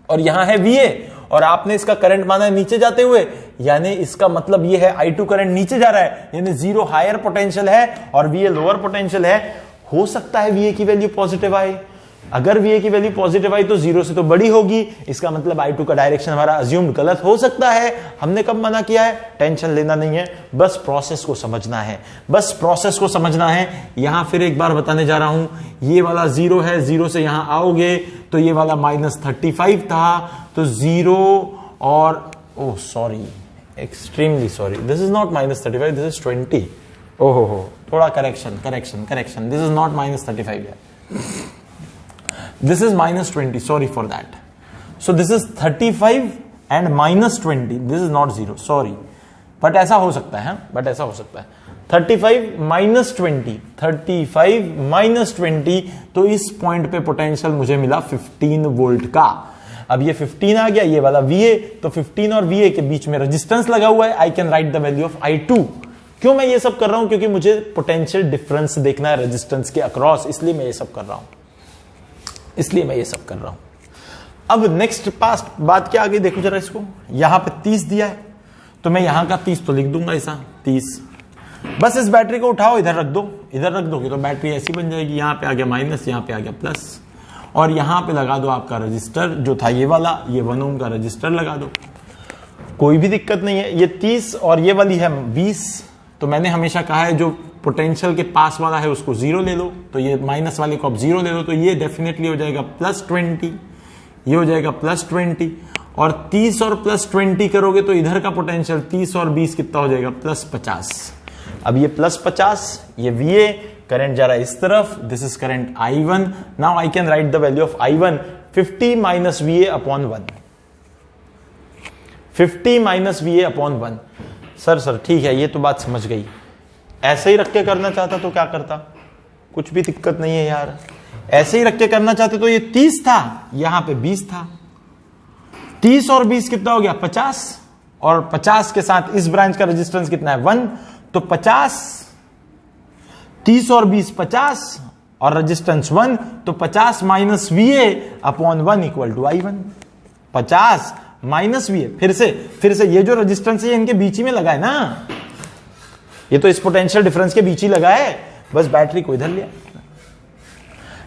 और यहां है VA, और आपने इसका करंट माना है नीचे जाते हुए, यानी इसका मतलब ये है I2 करंट नीचे जा रहा है, यानी 0 हायर पोटेंशियल है और VA लोअर पोटेंशियल है। हो सकता है VA की वैल्यू पॉजिटिव आए, अगर VA की वैल्यू पॉजिटिव आई तो 0 से तो बड़ी होगी, इसका मतलब I2 का डायरेक्शन हमारा अज्यूम्ड गलत हो सकता है। हमने कब मना किया है, टेंशन लेना नहीं है, बस प्रोसेस को समझना है, बस प्रोसेस को समझना है। यहां फिर एक बार बताने जा रहा हूं, ये वाला 0 है, 0 से यहां आओगे तो ये वाला -35 था, तो 0 और oh sorry, extremely sorry, this is not -35, this is 20। ओहो हो, थोड़ा करेक्शन, दिस इज नॉट -35 यार, this is -20, sorry for that. So this is 35 and -20, this is not 0, sorry, but ऐसा हो सकता है, 35 - 20, तो इस पॉइंट पे पोटेंशियल मुझे मिला 15 वोल्ट का। अब ये 15 आ गया, ये वाला VA, तो 15 और VA के बीच में रेजिस्टेंस लगा हुआ है, I can write the value of I2। क्यों मैं ये सब कर रहा हूं, क्योंकि मुझे पोटेंशियल डिफरेंस देखना है रेजिस्टेंस के अक्रॉस, इसलिए मैं ये सब कर रहा हूं, अब नेक्स्ट पास्ट बात क्या आ गई, देखो जरा इसको, यहां पे 30 दिया है तो मैं यहां का 30 तो लिख दूंगा, ऐसा 30। बस इस बैटरी को उठाओ, इधर रख दोगे तो बैटरी ऐसी बन जाएगी, यहां पे आ गया माइनस, यहां पे आ गया प्लस, और यहां पे लगा दो आपका रजिस्टर जो था ये वाला, ये 1 ओम का रजिस्टर लगा दो, कोई भी दिक्कत नहीं है। ये 30 और ये वाली है 20, तो मैंने हमेशा कहा है जो पोटेंशियल के पास वाला है उसको 0 ले लो, तो ये माइनस वाले को आप 0 ले लो, तो ये डेफिनेटली हो जाएगा +20, ये हो जाएगा +20, और 30 और +20 करोगे तो इधर का पोटेंशियल 30 और 20 कितना हो जाएगा +50। अब ये +50, ये VA करंट जा रहा है इस तरफ, this is current I1। Now I can write the value of I1 50 - VA upon 1, 50 - VA upon 1। Sir ठीक है, ये तो बात समझ गई। ऐसे ही रख के करना चाहता तो क्या करता, कुछ भी दिक्कत नहीं है यार। ऐसे ही रख के करना चाहते तो ये 30 था, यहां पे 20 था, 30 और 20 कितना हो गया 50, और 50 के साथ इस ब्रांच का रेजिस्टेंस कितना है 1, तो 50, 30 और 20 50 और रेजिस्टेंस 1, तो 50 - VA upon 1 equal to I1। 50 - VA, फिर से ये जो रेजिस्टेंस है इनके बीच ही में लगा है ना, ये तो इस पोटेंशियल डिफरेंस के बीच ही लगा है, बस बैटरी को इधर लिया।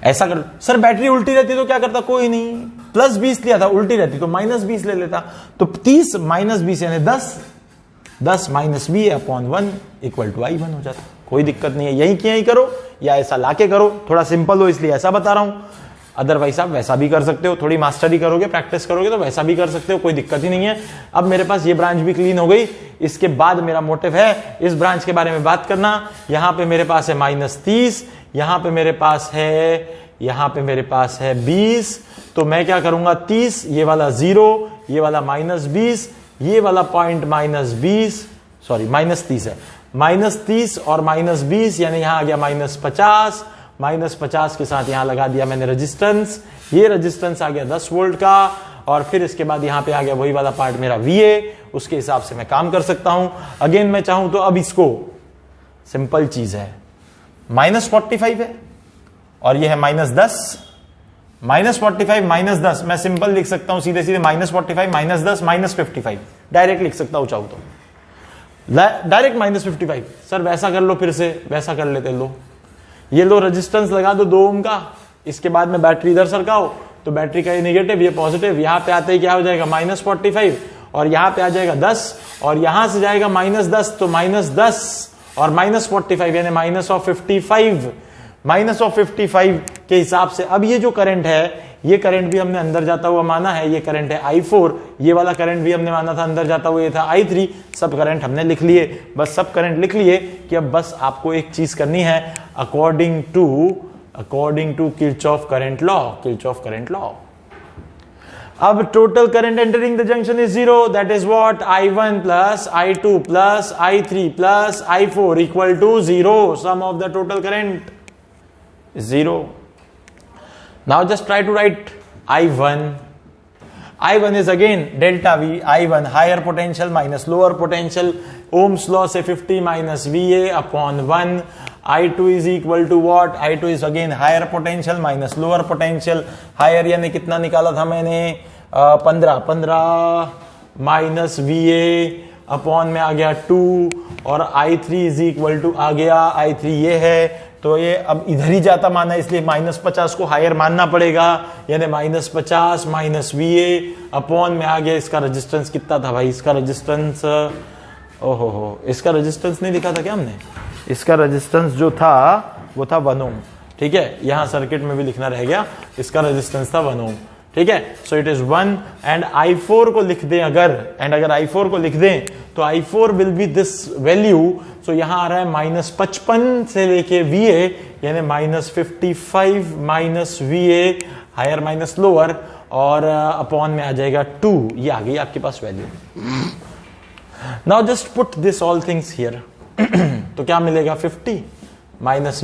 ऐसा कर, सर बैटरी उल्टी रहती तो क्या करता, कोई नहीं, +20 लिया था, उल्टी रहती तो -20 ले लेता, तो 30 - 20 यानी 10, 10 - VA upon 1 equal to I1 हो जाता। कोई दिक्कत नहीं है, यही की यही करो या ऐसा लाके करो, थोड़ा सिंपल हो इसलिए ऐसा बता रहा हूं, अदरवाइज आप वैसा भी कर सकते हो, थोड़ी मास्टरी करोगे, प्रैक्टिस करोगे तो वैसा भी कर सकते हो, कोई दिक्कत ही नहीं है। अब मेरे पास ये ब्रांच भी क्लीन हो गई, इसके बाद मेरा मोटिव है इस ब्रांच के बारे में बात करना। यहां पे मेरे पास है -30, यहां पे मेरे पास है 20, तो मैं क्या करूंगा 30, ये वाला 0, ये वाला -20, ये वाला पॉइंट -20, सॉरी -30 है, -30 और -20 यानी यहां आ गया -50, -50 के साथ यहां लगा दिया मैंने रेजिस्टेंस, ये रेजिस्टेंस आ गया 10 वोल्ट का, और फिर इसके बाद यहां पे आ गया वही वाला पार्ट मेरा VA, उसके हिसाब से मैं काम कर सकता हूं। अगेन मैं चाहूं तो अब इसको, सिंपल चीज है, -45 है और ये है -10, -45 -10, मैं सिंपल लिख सकता हूं सीधे सीधे, -45 -10 -55 डायरेक्ट लिख सकता हूं चाहूं तो, डायरेक्ट -55। सर वैसा कर लो, फिर से वैसा कर लेते, लो ये लो रेजिस्टेंस लगा दो 2 ओम का, इसके बाद में बैटरी इधर सरकाओ, तो बैटरी का ये नेगेटिव ये पॉजिटिव, यहां पे आते ही क्या हो जाएगा -45, और यहां पे आ जाएगा 10, और यहां से जाएगा -10, तो -10 और -45 यानी -55, -55 के हिसाब से अब ये जो करंट है, ये करंट भी हमने अंदर जाता हुआ माना है, ये करंट है I4, ये वाला करंट भी हमने माना था अंदर जाता हुआ, ये था I3, सब करंट हमने लिख लिए, बस सब करंट लिख लिए कि अब बस आपको एक चीज करनी है, according to Kirchhoff current law. अब total current entering the junction is 0, that is what, I1 + I2 + I3 + I4 equal to 0, sum of the total current is 0. Now just try to write I1. I1 is again delta V, I1 higher potential minus lower potential, Ohm's law से 50 - VA upon 1. I2 is equal to what? I2 is again higher potential minus lower potential. Higher यानी कितना निकाला था मैंने 15 minus VA upon में आ गया 2, और I3 is equal to आ गया, I3 ये है, तो ये अब इधर ही जाता माना, इसलिए -50 को हायर मानना पड़ेगा, यानी -50 - VA अपॉन में आ गया, इसका रेजिस्टेंस कितना था भाई, इसका रेजिस्टेंस, ओहो इसका रेजिस्टेंस नहीं लिखा था क्या हमने, इसका रेजिस्टेंस जो था वो था 1 ओम, ठीक है, यहां सर्किट में भी लिखना रह गया, इसका रेजिस्टेंस था 1 ओम, ठीक है। So it is 1, and I4 को लिख दें अगर I4 को लिख दें तो I4 will be this value, so यहां आ रहा है -55 से लेके VA यानी -55 - VA हायर माइनस लोअर, और अपॉन में आ जाएगा 2, ये आ गई आपके पास वैल्यू। Now just put this all things here, तो क्या मिलेगा 50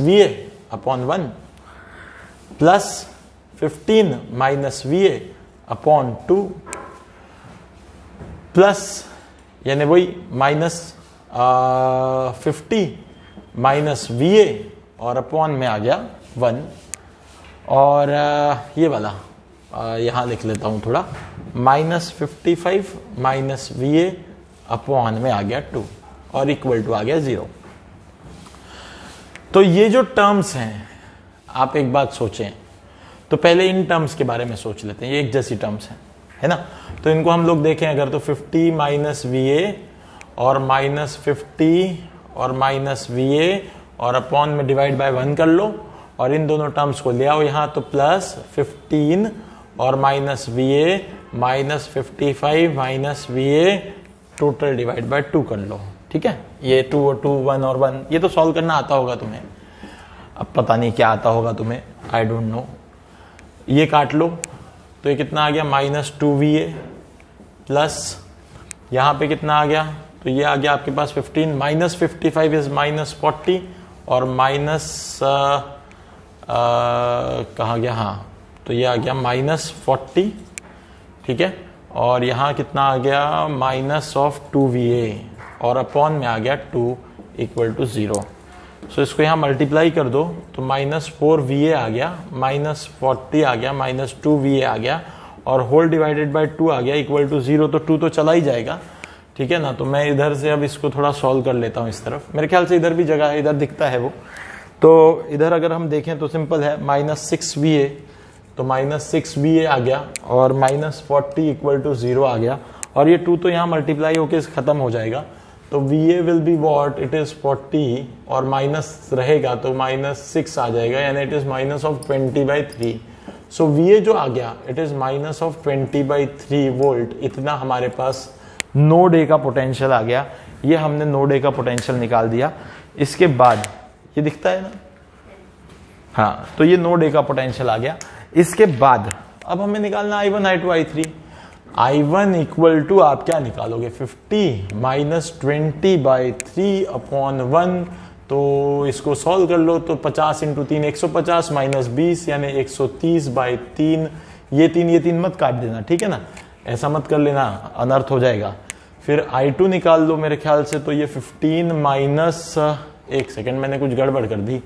- VA अपॉन 1 प्लस 15 - VA अपॉन 2 प्लस यानी वही -50 - VA और अपॉन में आ गया 1, और ये वाला यहां लिख लेता हूं थोड़ा, -55 - VA अपॉन में आ गया 2 और इक्वल टू आ गया 0। तो ये जो टर्म्स हैं, आप एक बात सोचें, तो पहले इन टर्म्स के बारे में सोच लेते हैं, ये एक जैसी टर्म्स है ना। तो इनको हम लोग देखें अगर, तो 50 माइनस VA और माइनस 50 और माइनस VA और अपॉन में डिवाइड बाय 1 कर लो और इन दोनों टर्म्स को ले आओ यहाँ, तो प्लस 15 और minus VA minus 55 minus VA total divide by 2 कर लो। ठीक है, ये 2 और 2 1 और 1, ये तो सॉल्व करना आता होगा तुम्हें। अब पता नहीं क्या आता होगा तुम्हें, आई डोंट नो। ये काट लो तो ये कितना आ गया, माइनस 2VA प्लस यहाँ पे कितना आ गया, तो ये आ गया आपके पास 15 माइनस 55 इज माइनस 40 और माइनस कहाँ गया, हाँ तो ये आ गया माइनस 40। ठीक है, और यहाँ कितना आ गया, माइनस ऑफ 2VA और अपॉन में आ गया 2 इक्वल टू 0। सो इसको यहाँ मल्टीप्लाई कर दो तो माइनस 4VA आ गया, माइनस 40 आ गया, माइनस 2VA आ गया और होल डिवाइडेड बाय 2 आ गया इक्वल टू 0। तो 2 तो चला ही जाएगा, ठीक है ना। तो मैं इधर से अब इसको थोड़ा सॉल्व कर लेता हूँ इस तरफ, मेरे ख्याल से इधर भी जगह है, इधर दिखता है वो। तो इधर अगर हम देखें तो सिंपल है, माइनस 6VA, तो माइनस 6VA आ गया और माइनस 40 इक्वल टू 0 आ गया और ये 2 तो यहाँ मल्टीप्लाई होके खत्म हो जाएगा। तो VA will be what, it is 40 और माइनस रहेगा तो माइनस 6 आ जाएगा, यानी it is minus of 20/3। So VA जो आ गया it is minus of 20/3 volt. इतना हमारे पास नोड A का पोटेंशियल आ गया। ये हमने नोड A का पोटेंशियल निकाल दिया। इसके बाद ये दिखता है ना, हाँ, तो ये नोड A का पोटेंशियल आ गया। इसके बाद अब हमें निकालना I1 I2 I3। I1 equal to आप क्या निकालोगे, 50 माइनस 20/3 अपॉन 1। तो इसको सॉल्व कर लो तो 50 इंटू 3 150 माइनस 20 यानी 130/3। ये तीन मत काट देना, ठीक है ना, ऐसा मत कर लेना, अनर्थ हो जाएगा। फिर I2 निकाल लो मेरे ख्याल से, तो ये 15 माइनस, एक सेकेंड मैंने कुछ गड़बड़ कर दी,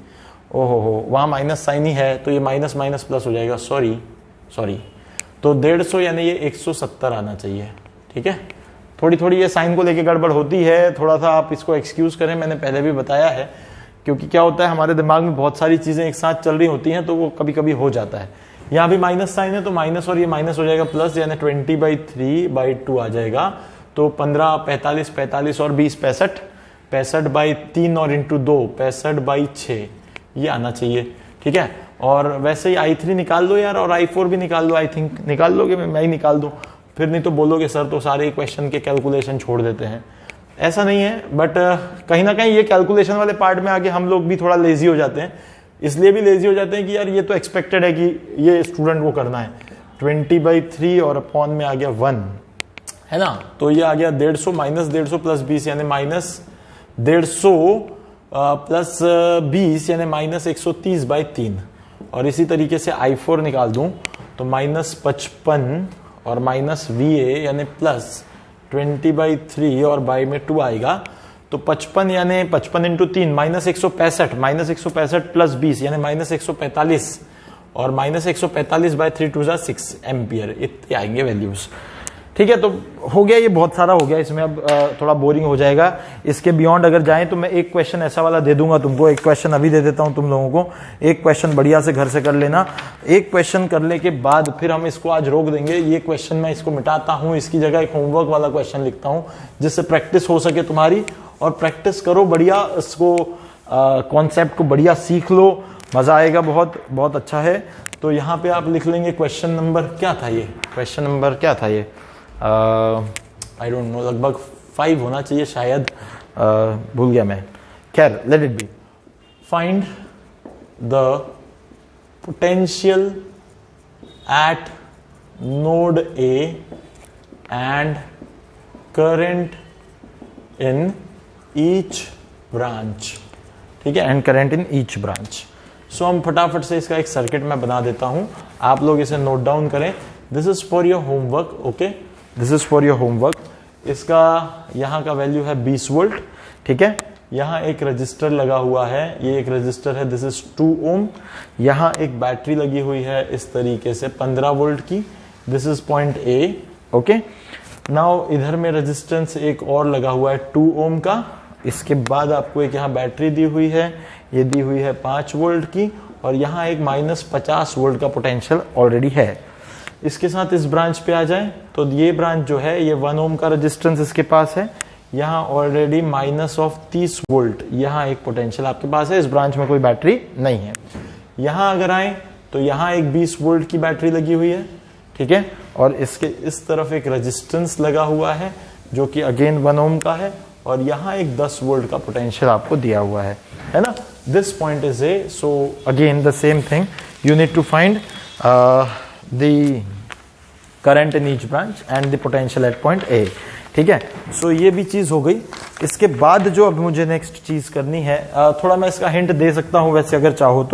ओहो हो, वहाँ माइनस साइन ही है तो ये माइनस माइनस प्लस हो जाएगा, सॉरी। तो 150 यानी ये 170 आना चाहिए। ठीक है, थोड़ी ये साइन को लेके गड़बड़ होती है, थोड़ा सा आप इसको एक्सक्यूज करें, मैंने पहले भी बताया है, क्योंकि क्या होता है हमारे दिमाग में बहुत सारी चीजें एक साथ चल रही होती हैं तो वो कभी कभी हो जाता है। यहाँ भी माइनस साइन है तो माइनस और ये माइनस हो जाएगा प्लस, यानी 20/3/2 आ जाएगा। तो 15 45 45 और 20 65 65/3 और इंटू 2 65/6 ये आना चाहिए। ठीक है, और वैसे ही I3 निकाल लो यार, और I4 भी निकाल लो, आई थिंक निकाल लोगे, मैं ही निकाल दूं, फिर नहीं तो बोलोगे सर तो सारे क्वेश्चन के कैलकुलेशन छोड़ देते हैं। ऐसा नहीं है, बट कहीं ना कहीं ये कैलकुलेशन वाले पार्ट में आके हम लोग भी थोड़ा लेजी हो जाते हैं। इसलिए भी लेजी हो जाते हैं कि यार ये तो एक्सपेक्टेड है कि ये स्टूडेंट को करना है। 20/3 और अपॉन में आ गया 1, है ना, तो ये आ गया 150 माइनस 150 प्लस 20 यानी माइनस 150 प्लस 20 यानी माइनस 130/3। और इसी तरीके से I4 निकाल दूं तो माइनस 55 और माइनस VA यानी प्लस 20/3 और बाई में 2 आएगा। तो 55 यानी 55 इंटू 3 माइनस 165 प्लस 20 यानी माइनस 145 और माइनस 145/3 2 6 एम्पियर, इतने आएंगे वैल्यूज। ठीक है, तो हो गया, ये बहुत सारा हो गया, इसमें अब थोड़ा बोरिंग हो जाएगा। इसके बियॉन्ड अगर जाएं तो मैं एक क्वेश्चन ऐसा वाला दे दूंगा तुमको, एक क्वेश्चन अभी दे देता हूं तुम लोगों को, एक क्वेश्चन बढ़िया से घर से कर लेना। एक क्वेश्चन करने के बाद फिर हम इसको आज रोक देंगे। ये क्वेश्चन मैं इसको मिटाता हूं, इसकी जगह एक होमवर्क वाला क्वेश्चन लिखता हूं जिससे प्रैक्टिस हो सके तुम्हारी, और प्रैक्टिस करो बढ़िया, इसको कॉन्सेप्ट को बढ़िया सीख लो, मजा आएगा, बहुत बहुत अच्छा है। तो यहाँ पे आप लिख लेंगे क्वेश्चन नंबर क्या था ये, क्वेश्चन नंबर क्या था ये, आई डोंट नो, लगभग 5 होना चाहिए शायद, भूल गया मैं, खैर let it be. Find the potential at node A and current in each branch. ठीक है, and current in each branch. So हम फटाफट से इसका एक सर्किट मैं बना देता हूं, आप लोग इसे नोट डाउन करें। This is for your homework, okay, this is for your homework. इसका यहाँ का वैल्यू है 20 वोल्ट। ठीक है, यहाँ एक रजिस्टर लगा हुआ है, ये एक रजिस्टर है, दिस इज 2 ओम। यहाँ एक बैटरी लगी हुई है इस तरीके से 15 वोल्ट की, this is point A, okay. Now इधर में रेजिस्टेंस एक और लगा हुआ है 2 ओम का। इसके बाद आपको एक यहाँ बैटरी दी हुई है, ये दी हुई है 5 वोल्ट की, और यहाँ एक -50 वोल्ट का पोटेंशियल ऑलरेडी है। इसके साथ इस ब्रांच पे आ जाए तो ये ब्रांच जो है ये 1 ओम का रेजिस्टेंस इसके पास है, यहाँ ऑलरेडी -30 वोल्ट यहाँ एक पोटेंशियल आपके पास है। इस ब्रांच में कोई बैटरी नहीं है। यहाँ अगर आए तो यहाँ एक 20 वोल्ट की बैटरी लगी हुई है, ठीक है, और इसके इस तरफ एक रेजिस्टेंस लगा हुआ है जो कि अगेन 1 ओम का है, और यहाँ एक 10 वोल्ट का पोटेंशियल आपको दिया हुआ है ना। This point is A, so again the same thing, you need to find the current in each branch and the potential at point A, ठीक है। सो ये भी चीज हो गई। इसके बाद जो अब मुझे नेक्स्ट चीज करनी है, थोड़ा मैं इसका हिंट दे सकता हूं वैसे अगर चाहो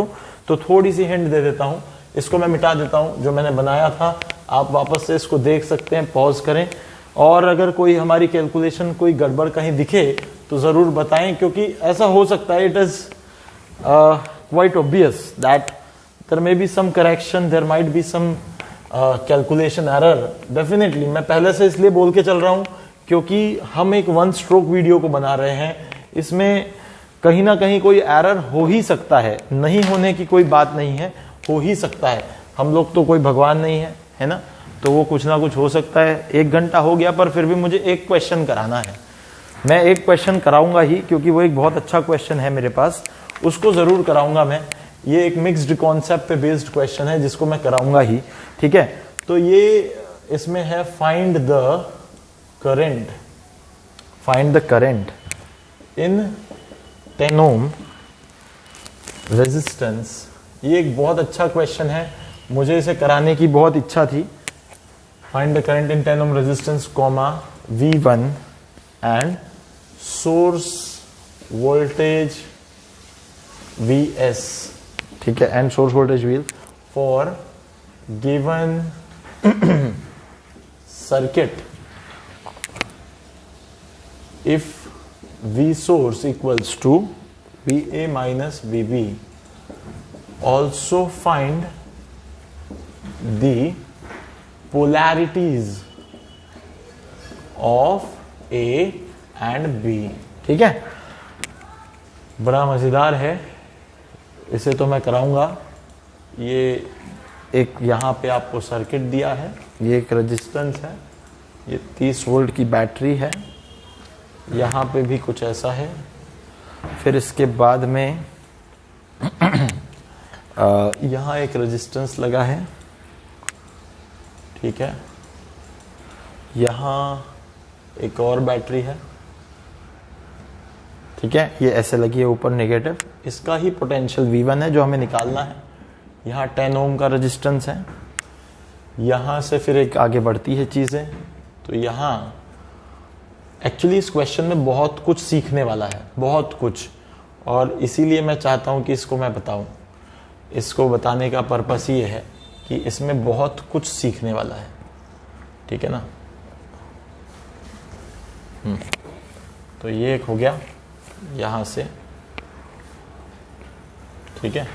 तो थोड़ी सी हिंट दे देता हूं। इसको मैं मिटा देता हूं जो मैंने बनाया था, आप वापस से इसको देख सकते हैं, पॉज करें, और अगर कोई हमारी कैलकुलेशन कोई गड़बड़ कहीं दिखे तो जरूर बताएं, क्योंकि ऐसा हो सकता है, it is quite obvious that there may be some correction, there might be some calculation error. Definitely मैं पहले से इसलिए बोल के चल रहा हूं क्योंकि हम एक 1 स्ट्रोक वीडियो को बना रहे हैं, इसमें कहीं ना कहीं कोई एरर हो ही सकता है, नहीं होने की कोई बात नहीं है, हो ही सकता है। हम लोग तो कोई भगवान नहीं है ना, तो वो कुछ ना कुछ हो सकता है। 1 घंटा हो गया पर फिर भी मुझे एक क्वेश्चन कराना है, मैं एक क्वेश्चन कराऊंगा ही, क्योंकि वो एक बहुत अच्छा क्वेश्चन है मेरे पास, उसको जरूर कराऊंगा मैं। ये एक मिक्स्ड कॉन्सेप्ट पे बेस्ड क्वेश्चन है जिसको मैं कराऊंगा ही, ठीक है। तो ये इसमें है find the current in 10 ohm resistance. ये एक बहुत अच्छा क्वेश्चन है, मुझे इसे कराने की बहुत इच्छा थी। Find the current in 10 ohm resistance comma V1 and source voltage Vs, ठीक है, and source voltage VL for given circuit if V source equals to VA minus VB. Also find the polarities of A and B, ठीक है। बड़ा मजेदार है, इसे तो मैं कराऊंगा। ये एक यहाँ पे आपको सर्किट दिया है, ये एक रेजिस्टेंस है, ये 30 वोल्ट की बैटरी है, यहाँ पे भी कुछ ऐसा है, फिर इसके बाद में यहाँ एक रेजिस्टेंस लगा है, ठीक है, यहाँ एक और बैटरी है, ठीक है, ये ऐसे लगी है ऊपर नेगेटिव, इसका ही पोटेंशियल V1 है जो हमें निकालना है। यहाँ 10 ओम का रेजिस्टेंस है, यहाँ से फिर एक आगे बढ़ती है चीजें। तो यहाँ एक्चुअली इस क्वेश्चन में बहुत कुछ सीखने वाला है, बहुत कुछ, और इसीलिए मैं चाहता हूं कि इसको मैं बताऊं। इसको बताने का पर्पस ये है कि इसमें बहुत कुछ सीखने वाला है, ठीक है ना। तो ये एक हो गया यहां से, ठीक है।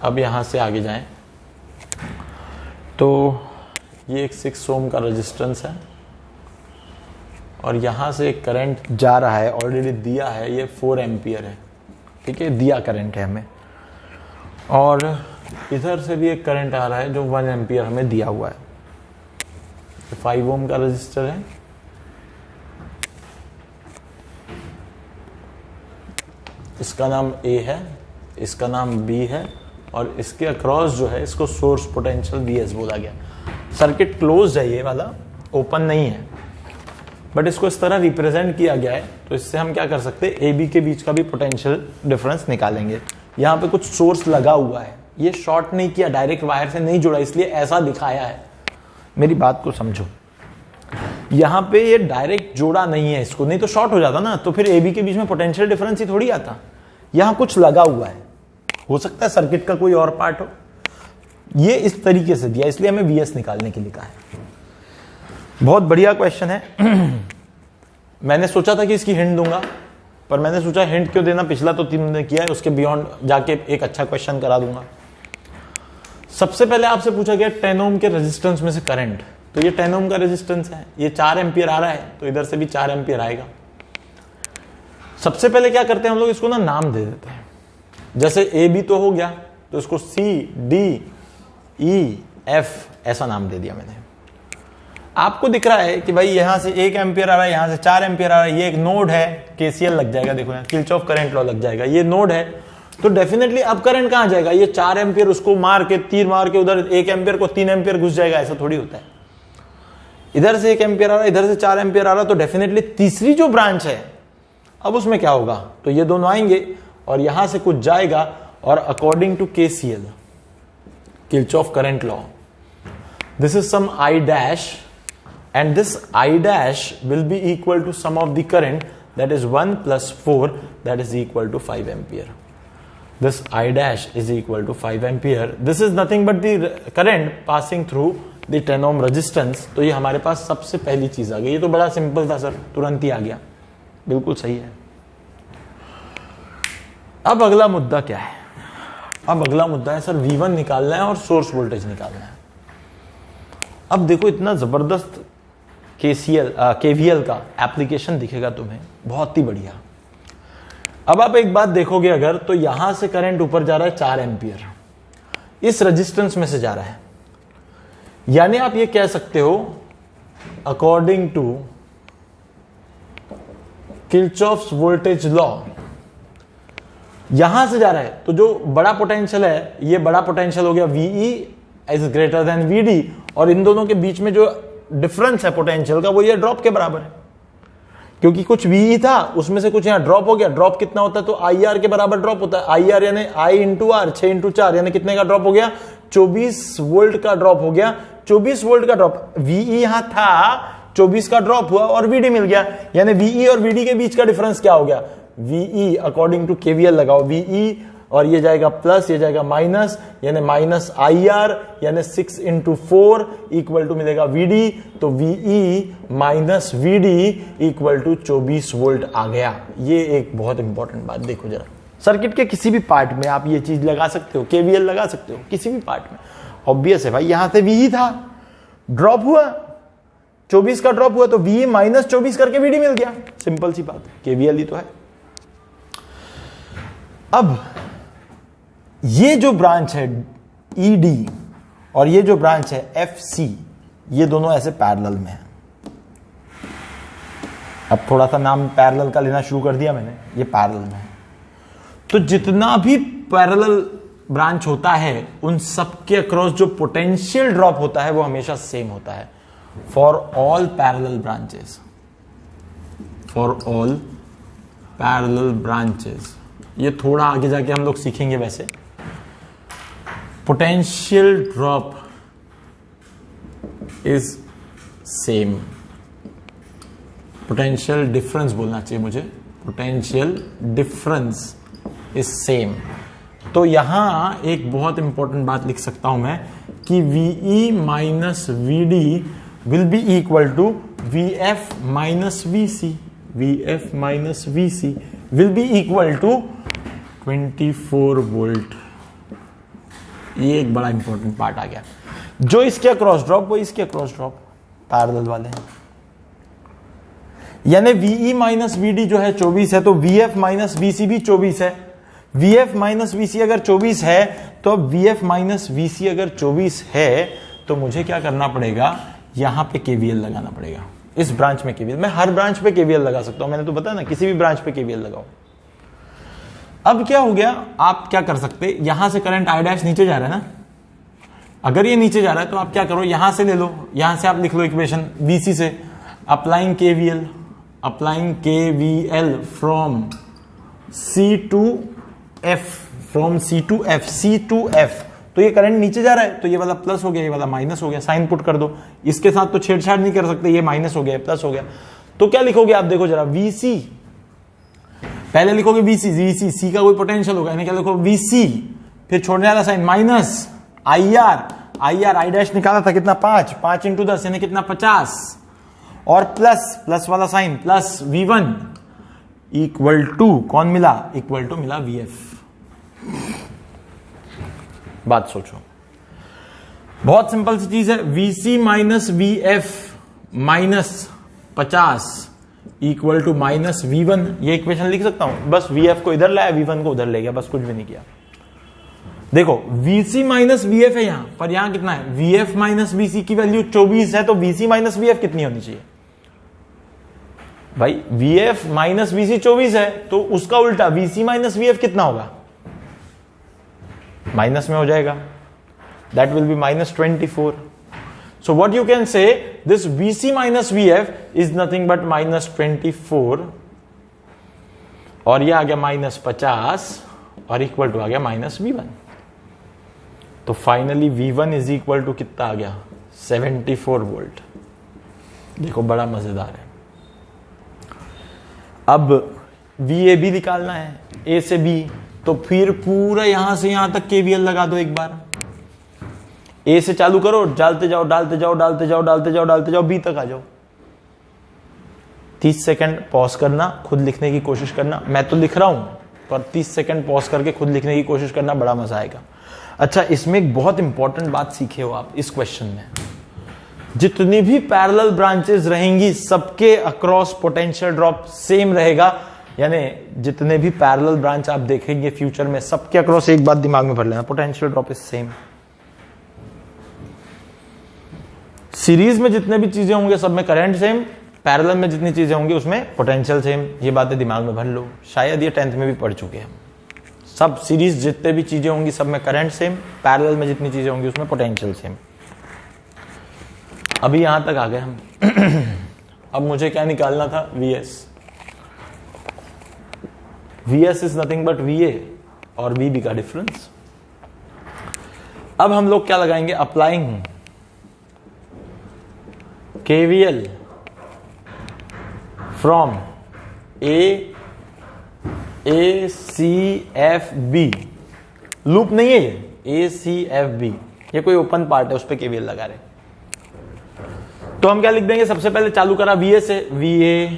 अब यहां से आगे जाएं तो ये एक 6 ओम का रेजिस्टेंस है, और यहां से एक करंट जा रहा है, ऑलरेडी दिया है, ये 4 एम्पियर है, ठीक है, दिया करंट है हमें, और इधर से भी एक करंट आ रहा है जो 1 एम्पियर हमें दिया हुआ है। 5 ओम का रजिस्टर है, इसका नाम A है, इसका नाम B है, और इसके अक्रॉस जो है इसको सोर्स पोटेंशियल Vs बोला गया। सर्किट क्लोज है ये वाला, ओपन नहीं है, बट इसको इस तरह रिप्रेजेंट किया गया है। तो इससे हम क्या कर सकते हैं, ए बी के बीच का भी पोटेंशियल डिफरेंस निकालेंगे। यहाँ पे कुछ सोर्स लगा हुआ है, ये शॉर्ट नहीं किया, डायरेक्ट वायर से नहीं जुड़ा, इसलिए ऐसा दिखाया है। मेरी बात को समझो, यहाँ पे ये डायरेक्ट जोड़ा नहीं है इसको, नहीं तो शॉर्ट हो जाता ना, तो फिर ए बी के बीच में पोटेंशियल डिफरेंस ही थोड़ी आता। यहाँ कुछ लगा हुआ है, हो सकता है सर्किट का कोई और पार्ट हो, ये इस तरीके से दिया, इसलिए हमें वीएस निकालने के लिए कहा है। बहुत बढ़िया क्वेश्चन है। मैंने सोचा था कि इसकी हिंट दूंगा, पर मैंने सोचा हिंट क्यों देना, पिछला तो 3 ने किया है, उसके बियॉन्ड जाके एक अच्छा क्वेश्चन करा दूंगा। सबसे पहले आपसे पूछा गया 10 ओम के रेजिस्टेंस में से करंट, तो ये 10 ओम का रेजिस्टेंस है, ये 4 एम्पियर आ रहा है, तो इधर से भी 4 एम्पियर आएगा। सबसे पहले क्या करते हैं हम लोग, इसको ना नाम दे देते हैं। जैसे ए बी तो हो गया, तो इसको सी डी ई एफ ऐसा नाम दे दिया मैंने। आपको दिख रहा है कि भाई यहां से 1 एम्पियर आ रहा है, यहां से 4 एम्पियर आ रहा है, ये एक नोड है, केसीएल लग जाएगा, देखो यहाँ किरचॉफ करंट लॉ लग जाएगा, ये नोड है, तो डेफिनेटली अब करंट कहां जाएगा, ये 4 एम्पियर उसको मार के, तीर मार के उधर 1 एम्पियर को 3 एम्पियर घुस जाएगा, ऐसा थोड़ी होता है। इधर से 1 एम्पियर आ रहा है, इधर से 4 एम्पियर आ रहा है, तो डेफिनेटली तीसरी जो ब्रांच है अब उसमें क्या होगा, तो ये दोनों आएंगे और यहां से कुछ जाएगा, और according to KCL, Kirchhoff current law, this is some I dash, and this I dash will be equal to sum of the current, that is 1 plus 4, that is equal to 5 ampere. This I dash is equal to 5 ampere. This is nothing but the current passing through the 10 ohm resistance. तो ये हमारे पास सबसे पहली चीज आ गई। ये तो बड़ा सिंपल था सर, तुरंत ही आ गया, बिल्कुल सही है। अब अगला मुद्दा क्या है? अब अगला मुद्दा है सर V1 निकालना है और सोर्स वोल्टेज निकालना है। अब देखो इतना जबरदस्त केवीएल का एप्लीकेशन दिखेगा तुम्हें, बहुत ही बढ़िया। अब आप एक बात देखोगे अगर, तो यहां से करंट ऊपर जा रहा है 4 एम्पियर, इस रेजिस्टेंस में से जा रहा है, यानी आप ये कह सकते हो according to Kirchhoff's voltage law, यहां से जा रहा है, तो जो बड़ा पोटेंशियल है, ये बड़ा पोटेंशियल हो गया VE is greater than VD, और इन दोनों के बीच में जो डिफरेंस है पोटेंशियल का, वो ये ड्रॉप के बराबर है, क्योंकि कुछ VE था, उसमें से कुछ यहां ड्रॉप हो गया। ड्रॉप कितना होता है, तो IR के बराबर ड्रॉप होता है। IR यानी I इंटू R, 6 इंटू 4 यानी कितने का ड्रॉप हो गया, 24 वोल्ट का ड्रॉप हो गया। 24 वोल्ट का ड्रॉप, VE यहां था, 24 का ड्रॉप हुआ और VD मिल गया, यानी VE और VD के बीच का डिफरेंस क्या हो गया, VE अकॉर्डिंग टू KVL लगाओ, VE और ये जाएगा प्लस, ये जाएगा माइनस, यानी माइनस IR, यानी 6 इंटू 4 इक्वल टू मिलेगा VD, तो VE minus VD equal to 24 volt आ गया। ये एक बहुत इंपॉर्टेंट बात देखो जरा, सर्किट के किसी भी पार्ट में आप ये चीज लगा सकते हो, KVL लगा सकते हो किसी भी पार्ट में। ऑब्वियस है भाई, यहां से VE था, ड्रॉप हुआ, 24 का ड्रॉप हुआ, तो VE माइनस 24 करके VD मिल गया, सिंपल सी बात, KVL ही तो है। अब ये जो ब्रांच है ED और ये जो ब्रांच है FC, ये दोनों ऐसे पैरेलल में है। अब थोड़ा सा नाम पैरेलल का लेना शुरू कर दिया मैंने, ये पैरेलल में है, तो जितना भी पैरेलल ब्रांच होता है उन सबके अक्रॉस जो पोटेंशियल ड्रॉप होता है वो हमेशा सेम होता है for all parallel branches, for all parallel branches. ये थोड़ा आगे जाके हम लोग सीखेंगे। वैसे potential drop is same, potential difference बोलना चाहिए मुझे, पोटेंशियल डिफरेंस इज सेम। तो यहां एक बहुत इंपॉर्टेंट बात लिख सकता हूं मैं कि VE minus VD will be equal to VF minus VC, VF minus VC will be equal to 24 volt. ये एक बड़ा इंपॉर्टेंट पार्ट आ गया। जो इसके अक्रॉस ड्रॉप वो इसके अक्रॉस ड्रॉप, पैरेलल वाले हैं। यानी VE माइनस VD जो है 24 है, तो VF माइनस VC भी 24 है। VF माइनस VC अगर 24 है, तो अब VF माइनस VC अगर 24 है, तो मुझे क्या करना पड़ेगा, यहां पे KVL लगाना पड़ेगा। इस ब्रांच में KVL, मैं हर ब्रांच पे KVL लगा सकता हूं, मैंने तो बताया ना, किसी भी ब्रांच पे KVL लगाओ। अब क्या हो गया, आप क्या कर सकते, यहां से करंट I डैश नीचे जा रहा है ना, अगर ये नीचे जा रहा है तो आप क्या करो, यहां से ले लो, यहां से आप लिख लो इक्वेशन VC से, applying KVL from C to F, from C to F, तो ये करंट नीचे जा रहा है, तो ये वाला प्लस हो गया, ये वाला माइनस हो गया, साइन पुट कर दो। इसके साथ तो छेड़छाड़ नहीं कर सकते, ये माइनस हो गया, प्लस हो गया, तो क्या लिखोगे आप, देखो जरा, VC पहले लिखोगे VC, C का कोई पोटेंशियल होगा, यानी क्या लिखो VC, फिर छोड़ने वाला sign minus IR, I dash निकाला था कितना, 5 इंटू 10 यानी कितना, 50, और प्लस वाला sign plus V1 equal to कौन मिला, इक्वल टू मिला VF। बात सोचो, बहुत सिंपल सी चीज है, VC minus VF minus 50 equal to minus V1, ये इक्वेशन लिख सकता हूं, बस VF को इधर लाया, V1 को उधर ले गया, बस कुछ भी नहीं किया। देखो VC माइनस VF है यहां पर, यहां कितना है VF माइनस VC की वैल्यू 24 है, तो VC माइनस VF कितनी होनी चाहिए भाई? VF माइनस VC 24 है, तो उसका उल्टा VC माइनस VF कितना होगा? माइनस में हो जाएगा, that will be minus 24। So what you can say, this VC minus VF is nothing but minus 24, और ये आ गया माइनस 50 और इक्वल टू आ गया माइनस V1। तो finally V1 is equal to कितना आ गया? 74 वोल्ट। देखो बड़ा मजेदार है। अब VA भी निकालना है, A से B, तो फिर पूरा यहां से यहां तक KVL लगा दो एक बार। A से चालू करो, डालते जाओ डालते जाओ डालते जाओ डालते जाओ डालते जाओ, B तक आ जाओ। 30 सेकंड पॉज करना, खुद लिखने की कोशिश करना। मैं तो लिख रहा हूं, पर 30 सेकंड पॉज करके खुद लिखने की कोशिश करना, बड़ा मजा आएगा। अच्छा, इसमें एक बहुत इंपॉर्टेंट बात सीखे हो आप इस क्वेश्चन में, जितनी भी पैरेलल ब्रांचेस रहेंगी सबके अक्रॉस पोटेंशियल ड्रॉप सेम रहेगा। यानी जितने भी पैरेलल ब्रांच आप देखेंगे फ्यूचर में, सबके अक्रॉस एक बात दिमाग में भर लेना, potential drop is same. Series में जितने भी चीजें होंगे सब में करंट सेम, पैरेलल में जितनी चीजें होंगी उसमें पोटेंशियल सेम। ये बातें दिमाग में भर लो, शायद ये 10th में भी पढ़ चुके हैं। सब सीरीज जितने भी चीजें होंगी सब में करंट सेम, पैरेलल में जितनी चीजें होंगी उसमें पोटेंशियल सेम। अभी यहां तक आ गए हम। अब मुझे क्या निकालना था? VS। VS is nothing but VA और VB का डिफरेंस। अब हम लोग क्या लगाएंगे? Applying KVL from ACFB। Loop नहीं है ये, ACFB, ये कोई ओपन पार्ट है, उस पर KVL लगा रहे। तो हम क्या लिख देंगे? सबसे पहले चालू करा VA से, VA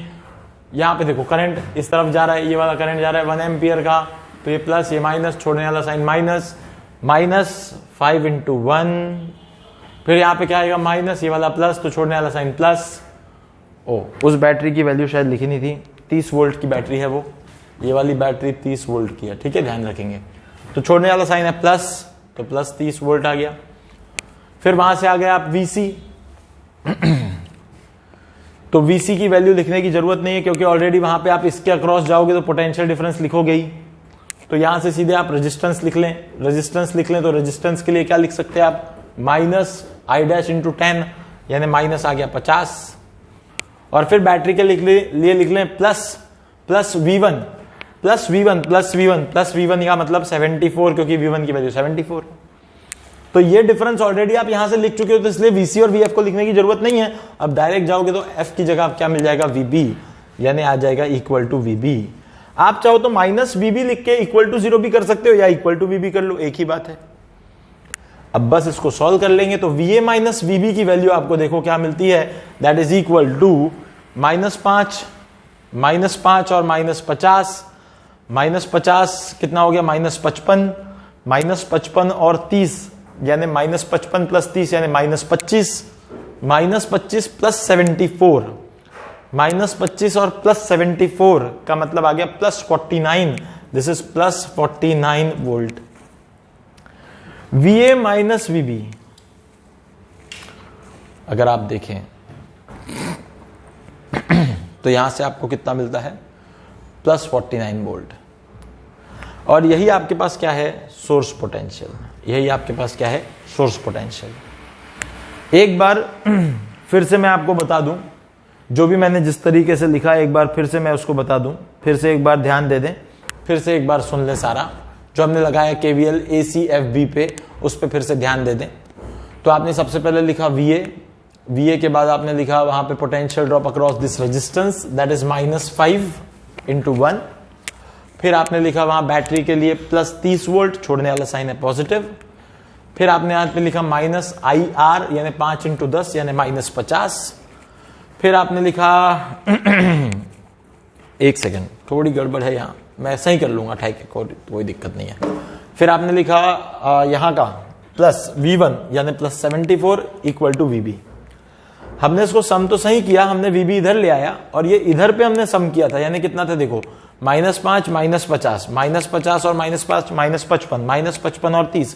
यहां पे देखो करंट इस तरफ जा रहा है, ये वाला करंट जा रहा है 1 एम्पियर का, तो ये प्लस, ये माइनस, छोड़ने वाला साइन माइनस, माइनस 5 into 1, फिर यहां पे क्या आएगा? माइनस, ये वाला प्लस, तो छोड़ने वाला साइन प्लस। उस बैटरी की वैल्यू शायद लिखी नहीं थी, 30 वोल्ट की बैटरी है वो, ये वाली बैटरी 30 वोल्ट की है, ठीक है, ध्यान रखेंगे। तो छोड़ने वाला साइन है प्लस, तो प्लस 30 वोल्ट आ गया। फिर वहां से आ गया आप VC। तो VC की वैल्यू लिखने की जरूरत नहीं है, क्योंकि ऑलरेडी वहां पे आप इसके अक्रॉस जाओगे तो पोटेंशियल डिफरेंस लिखोगे ही। तो यहां से सीधे आप रेजिस्टेंस लिख लें, रेजिस्टेंस लिख लें, तो रेजिस्टेंस के लिए क्या लिख सकते हैं आप? माइनस I' इंटू 10, यानी माइनस आ गया 50। और फिर बैटरी के लिए लिख लें plus V1 plus V1 plus V1 plus V1 का मतलब 74, क्योंकि V1 की वैल्यू 74। तो ये डिफरेंस ऑलरेडी आप यहां से लिख चुके हो, तो इसलिए VC और VF को लिखने की जरूरत नहीं है। अब डायरेक्ट जाओगे तो F की जगह आप क्या मिल जाएगा? VB, यानी आ जाएगा इक्वल टू VB। आप चाहो तो माइनस VB लिख के इक्वल टू 0 भी कर सकते हो, या इक्वल टू VB कर लो, एक ही बात है। अब बस इसको सॉल्व कर लेंगे तो VA माइनस VB की वैल्यू आपको देखो क्या मिलती है, दैट इज इक्वल टू -5 और -50, -50 कितना हो गया? -55, -55 और 30, यानी -55 प्लस 30 यानी -25, -25 प्लस 74, -25 और प्लस 74 का मतलब आ गया plus 49। This is plus 49 volt. VA minus VB अगर आप देखें तो यहां से आपको कितना मिलता है? Plus 49 volt. और यही आपके पास क्या है? Source potential. यही आपके पास क्या है? Source potential. एक बार फिर से मैं आपको बता दूं, जो भी मैंने जिस तरीके से लिखा एक बार फिर से मैं उसको बता दूं, फिर से एक बार ध्यान दे दें, फिर से एक बार सुन ले सारा जो हमने लगाया KVL ACFB पे, उस पे फिर से ध्यान दे दें। तो आपने सबसे पहले लिखा VA के बाद आपने लिखा वहां पे potential drop across this resistance, that is -5 into 1। फिर आपने लिखा वहां बैटरी के लिए प्लस 30 वोल्ट, छोड़ने वाला साइन है पॉजिटिव। फिर आपने यहाँ पे लिखा -IR यानी 5 into 10 यानी -50। फिर आपने लिखा एक सेकेंड, थोड़ी गड़बड़ है यहाँ, मैं ऐसा ही कर लूंगा, ठीक है, कोई दिक्कत नहीं है। फिर आपने लिखा यहाँ का प्लस V1 यानी प्लस 74 इक्वल टू VB। हमने इसको सम तो सही किया, हमने वीबी इधर ले आया और ये इधर पे हमने सम किया था, यानी कितना था देखो, -5 -50, -50 और -5 -55, -55 और 30,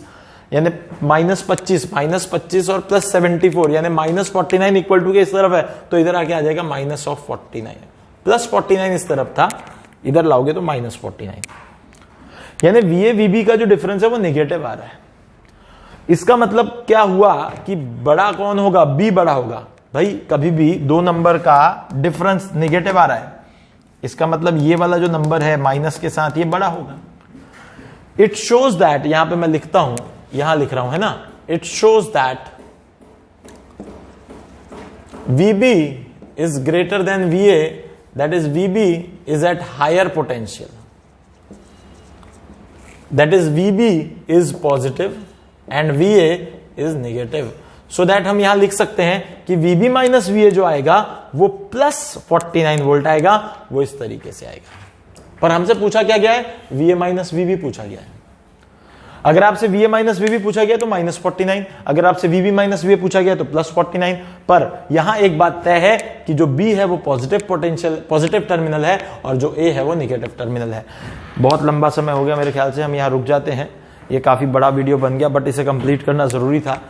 यानी -25, -25 और +74, यानी -49 इक्वल टू के इस तरफ है, तो इधर आके आ जाएगा -49, +49 इस तरफ था, इधर लाओगे तो -49, यानी VA VB का जो डिफरेंस है वो नेगेटिव आ रहा है। इसका मतलब क्या हुआ कि बड़ा कौन होगा, B बड़ा होगा। भाई कभी भी दो नंबर का डिफरेंस नेगेटिव आ रहा है, इसका मतलब ये वाला जो नंबर है माइनस के साथ ये बड़ा होगा। इट शोज दैट, यहां पे मैं लिखता हूं, यहां लिख रहा हूं है ना, it shows that VB is greater than VA, that is VB is at higher potential, that is VB is positive and VA is negative, so that हम यहां लिख सकते हैं कि VB माइनस VA जो आएगा वो +49 वोल्ट आएगा, वो इस तरीके से आएगा। पर हमसे पूछा क्या गया है, VA माइनस VB पूछा गया है। अगर आपसे VA माइनस VB पूछा गया तो -49, अगर आपसे VB माइनस VA पूछा गया तो +49। पर यहां एक बात तय है कि जो B है वो पॉजिटिव पोटेंशियल, पॉजिटिव टर्मिनल है, और जो A है वो निगेटिव टर्मिनल है। बहुत लंबा समय हो गया मेरे ख्याल से, हम यहां रुक जाते हैं। ये काफी बड़ा वीडियो बन गया, बट इसे कंप्लीट करना जरूरी था।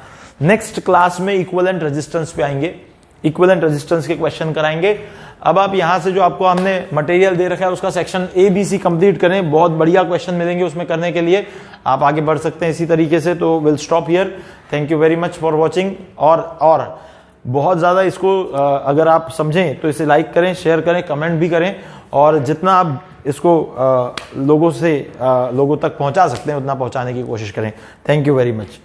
नेक्स्ट क्लास में इक्विवेलेंट रेजिस्टेंस पे आएंगे, इक्विवेलेंट रेजिस्टेंस के क्वेश्चन कराएंगे। अब आप यहां से जो आपको हमने मटेरियल दे रखा है उसका सेक्शन ABC कंप्लीट करें, बहुत बढ़िया क्वेश्चन मिलेंगे उसमें करने के लिए, आप आगे बढ़ सकते हैं इसी तरीके से। तो will stop here, thank you very much for watching. और बहुत ज्यादा इसको अगर आप समझें तो इसे लाइक करें, शेयर करें, कमेंट भी करें, और जितना आप इसको लोगों तक पहुंचा सकते हैं उतना पहुंचाने की कोशिश करें। Thank you very much.